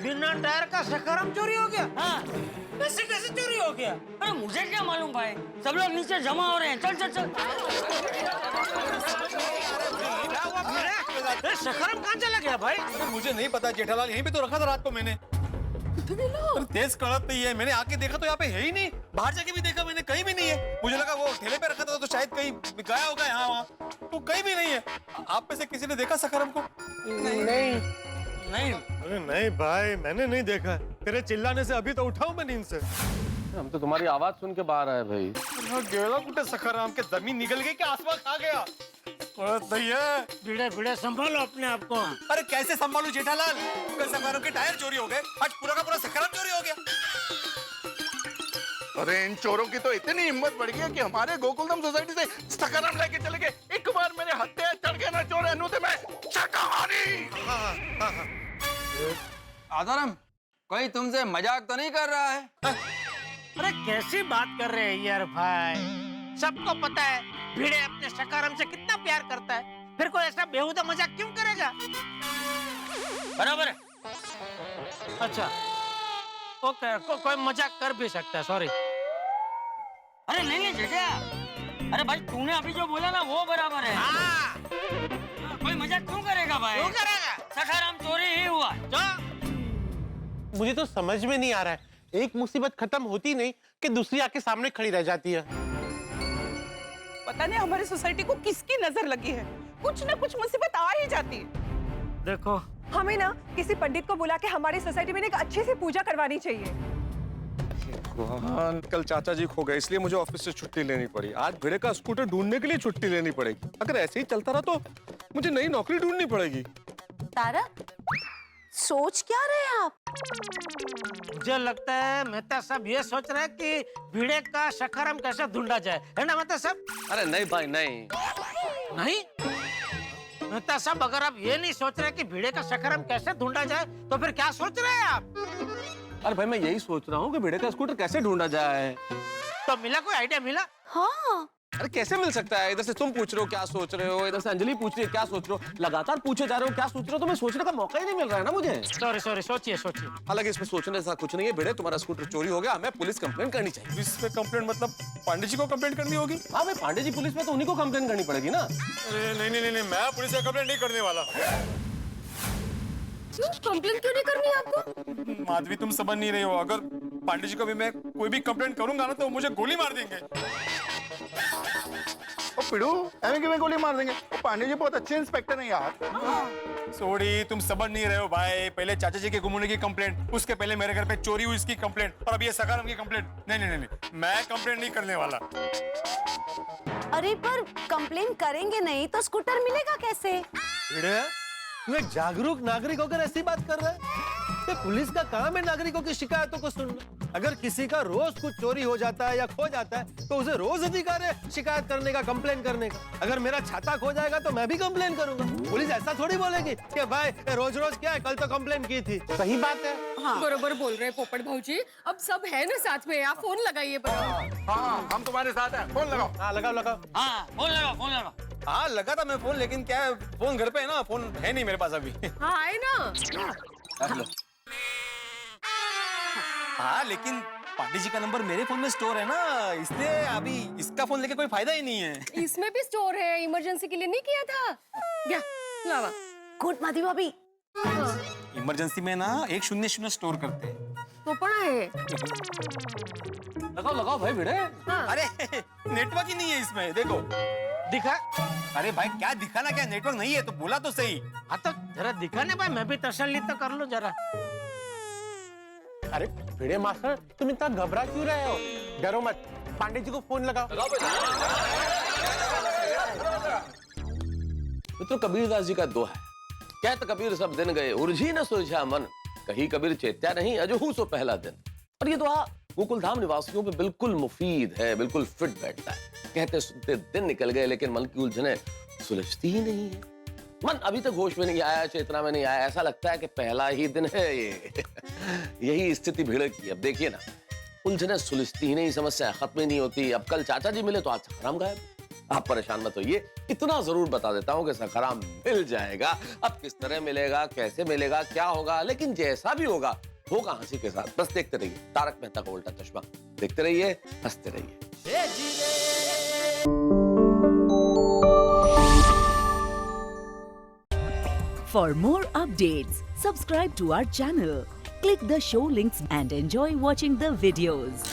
बिना टायर का सखाराम चोरी हो गया? हाँ, कैसे कैसे चोरी हो गया? अरे मुझे क्या मालूम भाई, सब लोग नीचे जमा हो रहे हैं। चल चल चल। सखाराम कहाँ चला गया भाई? अरे मुझे नहीं पता जेठालाल, यहीं पे तो रखा था रात को मैंने। तेज कड़क नहीं है, मैंने आके देखा तो यहाँ पे है ही नहीं। बाहर जाके भी देखा मैंने, कहीं भी नहीं है। मुझे लगा वो ठेले पे रखा था तो शायद कहीं गया होगा यहाँ वहाँ, तो कहीं भी नहीं है। आप में से किसी ने देखा सखाराम को? नहीं। अरे नहीं भाई, मैंने नहीं देखा। तेरे चिल्लाने से अभी तो उठाऊं मैं नींद से। हम तो तुम्हारी आवाज सुन के बाहर आए भाई। गेला कुठे सखाराम? के जमीन निकल गई कि आसमान खा गया? नहीं है। भिड़े भिड़े संभालो अपने आप को। अरे कैसे संभालू जेठालाल? कल सखाराम के टायर चोरी हो गए, आज पूरा का पूरा सखाराम चोरी हो गया। अरे इन चोरों की तो इतनी हिम्मत बढ़ गई है कि हमारे गोकुलधाम सोसाइटी से सखाराम लेके चले गए। एक बार मेरे हत्या चढ़ गए ना चोर अनु मैं शाकाहारी। आधारम, कोई तुमसे मजाक तो नहीं कर रहा है? अरे कैसी बात कर रहे हैं यार भाई, सबको पता है भिड़े अपने सखाराम से कितना प्यार करता है, फिर कोई ऐसा बेहुदा मजाक क्यों करेगा? बराबर है। अच्छा ओके, कोई मजाक कर भी सकता है, सॉरी। अरे नहीं जेठिया, अरे भाई तूने अभी जो बोला ना वो बराबर है। कोई मजाक क्यों करेगा भाई? क्यों करेगा? सखाराम चोरी ही हुआ। मुझे तो समझ में नहीं आ रहा है, एक मुसीबत खत्म होती नहीं कि दूसरी आके सामने खड़ी रह जाती है। पता नहीं हमारी सोसाइटी को किसकी नजर लगी है, कुछ ना कुछ मुसीबत आ ही जाती है। देखो, हमें ना किसी पंडित को बुला के हमारी सोसाइटी में एक अच्छी सी पूजा करवानी चाहिए। हाँ, कल चाचा जी खो गए इसलिए मुझे ऑफिस से छुट्टी लेनी पड़ी। आज भिड़े का स्कूटर ढूंढने के लिए छुट्टी लेनी पड़ेगी। अगर ऐसे ही चलता रहा तो मुझे नई नौकरी ढूंढनी पड़ेगी। तारक, सोच क्या रहे हैं आप? मुझे लगता है मेहता साहब ये सोच रहे हैं कि भिड़े का सखाराम कैसे ढूंढा जाए, है ना मेहता साहब? अरे नहीं भाई नहीं। नहीं मेहता साहब, अगर आप ये नहीं सोच रहे कि भिड़े का सखाराम कैसे ढूंढा जाए तो फिर क्या सोच रहे हैं आप? अरे भाई मैं यही सोच रहा हूँ कि भिड़े का स्कूटर कैसे ढूंढा जाए। तो मिला कोई आइडिया मिला? हाँ। अरे कैसे मिल सकता है? इधर से तुम पूछ रहे हो क्या सोच रहे हो, इधर से अंजलि पूछ रही है क्या सोच रहे हो, लगातार पूछे जा रहे हो क्या सोच रहे हो, तो मैं सोचने का मौका ही नहीं मिल रहा है ना मुझे। सॉरी सोचिए। हालांकि इसमें सोचने से कुछ नहीं है भिड़े, तुम्हारा स्कूटर चोरी हो गया, हमें पुलिस कंप्लेंट करनी चाहिए। पुलिस पे कंप्लेंट मतलब पांडे जी को कंप्लेंट करनी होगी? हाँ भाई, पांडे जी पुलिस में तो उन्हीं को कंप्लेंट करनी पड़ेगी ना। अरे नहीं, मैं पुलिस से कंप्लेंट नहीं करने वाला। क्यों कंप्लेंट क्यों नहीं करनी आपको? माधवी तुम समझ नहीं रही हो, अगर पांडे जी को भी मैं कोई भी कंप्लेंट करूंगा ना तो मुझे गोली मार देंगे। ओ पिड़ू, एवं क्यों गोली मार देंगे? ओ पांडे जी बहुत अच्छे इंस्पेक्टर हैं यार। सॉरी, तुम समझ नहीं रहे हो भाई। पहले चाचा जी के गुम होने की कंप्लेंट, उसके पहले मेरे घर पे चोरी हुई इसकी कंप्लेंट, और अब ये सखाराम की कंप्लेंट। नहीं, मैं कंप्लेंट नहीं करने वाला। अरे पर कंप्लेन करेंगे नहीं तो स्कूटर मिलेगा कैसे? तू एक जागरूक नागरिक होकर ऐसी बात कर रहा है? तो पुलिस का काम है नागरिकों की शिकायतों को सुनना। अगर किसी का रोज कुछ चोरी हो जाता है या खो जाता है तो उसे रोज अधिकार है शिकायत करने का, कंप्लेन करने का। अगर मेरा छाता खो जाएगा तो मैं भी कंप्लेन करूंगा। पुलिस ऐसा थोड़ी बोलेगी कि भाई रोज क्या है, कल तो कंप्लेन की थी। सही बात है। हाँ। बरोबर बोल रहे हैं पोपट भाऊजी। अब सब है ना साथ में, आप फोन लगाइए। हाँ, हम तुम्हारे साथ हैं। फोन लगाओ। हाँ लगाओ। हाँ फोन लगाओ। हाँ लगा था मैं फोन, लेकिन क्या है फोन घर पे है ना, फोन है नहीं मेरे पास अभी। हाँ है ना। हाँ लेकिन पांडे जी का नंबर मेरे फोन में स्टोर है ना, इसलिए अभी इसका फोन लेके कोई फायदा ही नहीं है। इसमें भी स्टोर है, इमरजेंसी के लिए नहीं किया था क्या? लावा गुड माधवी भाभी। इमरजेंसी में ना 100 स्टोर करते हैं। तो पड़ा है। लगाओ भाई भिड़े। हाँ। अरे नेटवर्क ही नहीं है इसमें, देखो दिखा। अरे भाई क्या दिखाना, क्या नेटवर्क नहीं है तो बोला तो सही। हाँ तो जरा दिखाने भाई, मैं भी तसल्ली तो कर लूं जरा। अरे भिड़े मास्टर, तुम इतना घबरा क्यों रहे हो? डरो मत, पांडे जी को फोन लगाओ। तो कबीरदास जी का दोहा है, कहत कबीर सब दिन गए उलझी न सुलझा मन, कहीं कबीर चेत्या नहीं अजहू सो पहला दिन। और ये दोहा गोकुलधाम निवासियों पे बिल्कुल मुफीद है, बिल्कुल फिट बैठता है। कहते सुनते दिन निकल गए लेकिन मन की उलझने सुलझती ही नहीं है। मन अभी तक होश में नहीं आया, चेतना में नहीं आया, ऐसा लगता है कि पहला ही दिन है ये। यही स्थिति भिड़े की। अब देखिए ना, उलझने सुलझती ही नहीं, समस्या खत्म ही नहीं होती। अब कल चाचा जी मिले तो आज सखाराम गायब। आप परेशान मत होइए, इतना जरूर बता देता हूँ कि सखाराम मिल जाएगा। अब किस तरह मिलेगा, कैसे मिलेगा, क्या होगा, लेकिन जैसा भी होगा हंसी के साथ। बस देखते रहिए तारक मेहता का उल्टा चश्मा, देखते रहिए, हंसते रहिए। For more updates, subscribe to our channel, click the show links and enjoy watching the videos.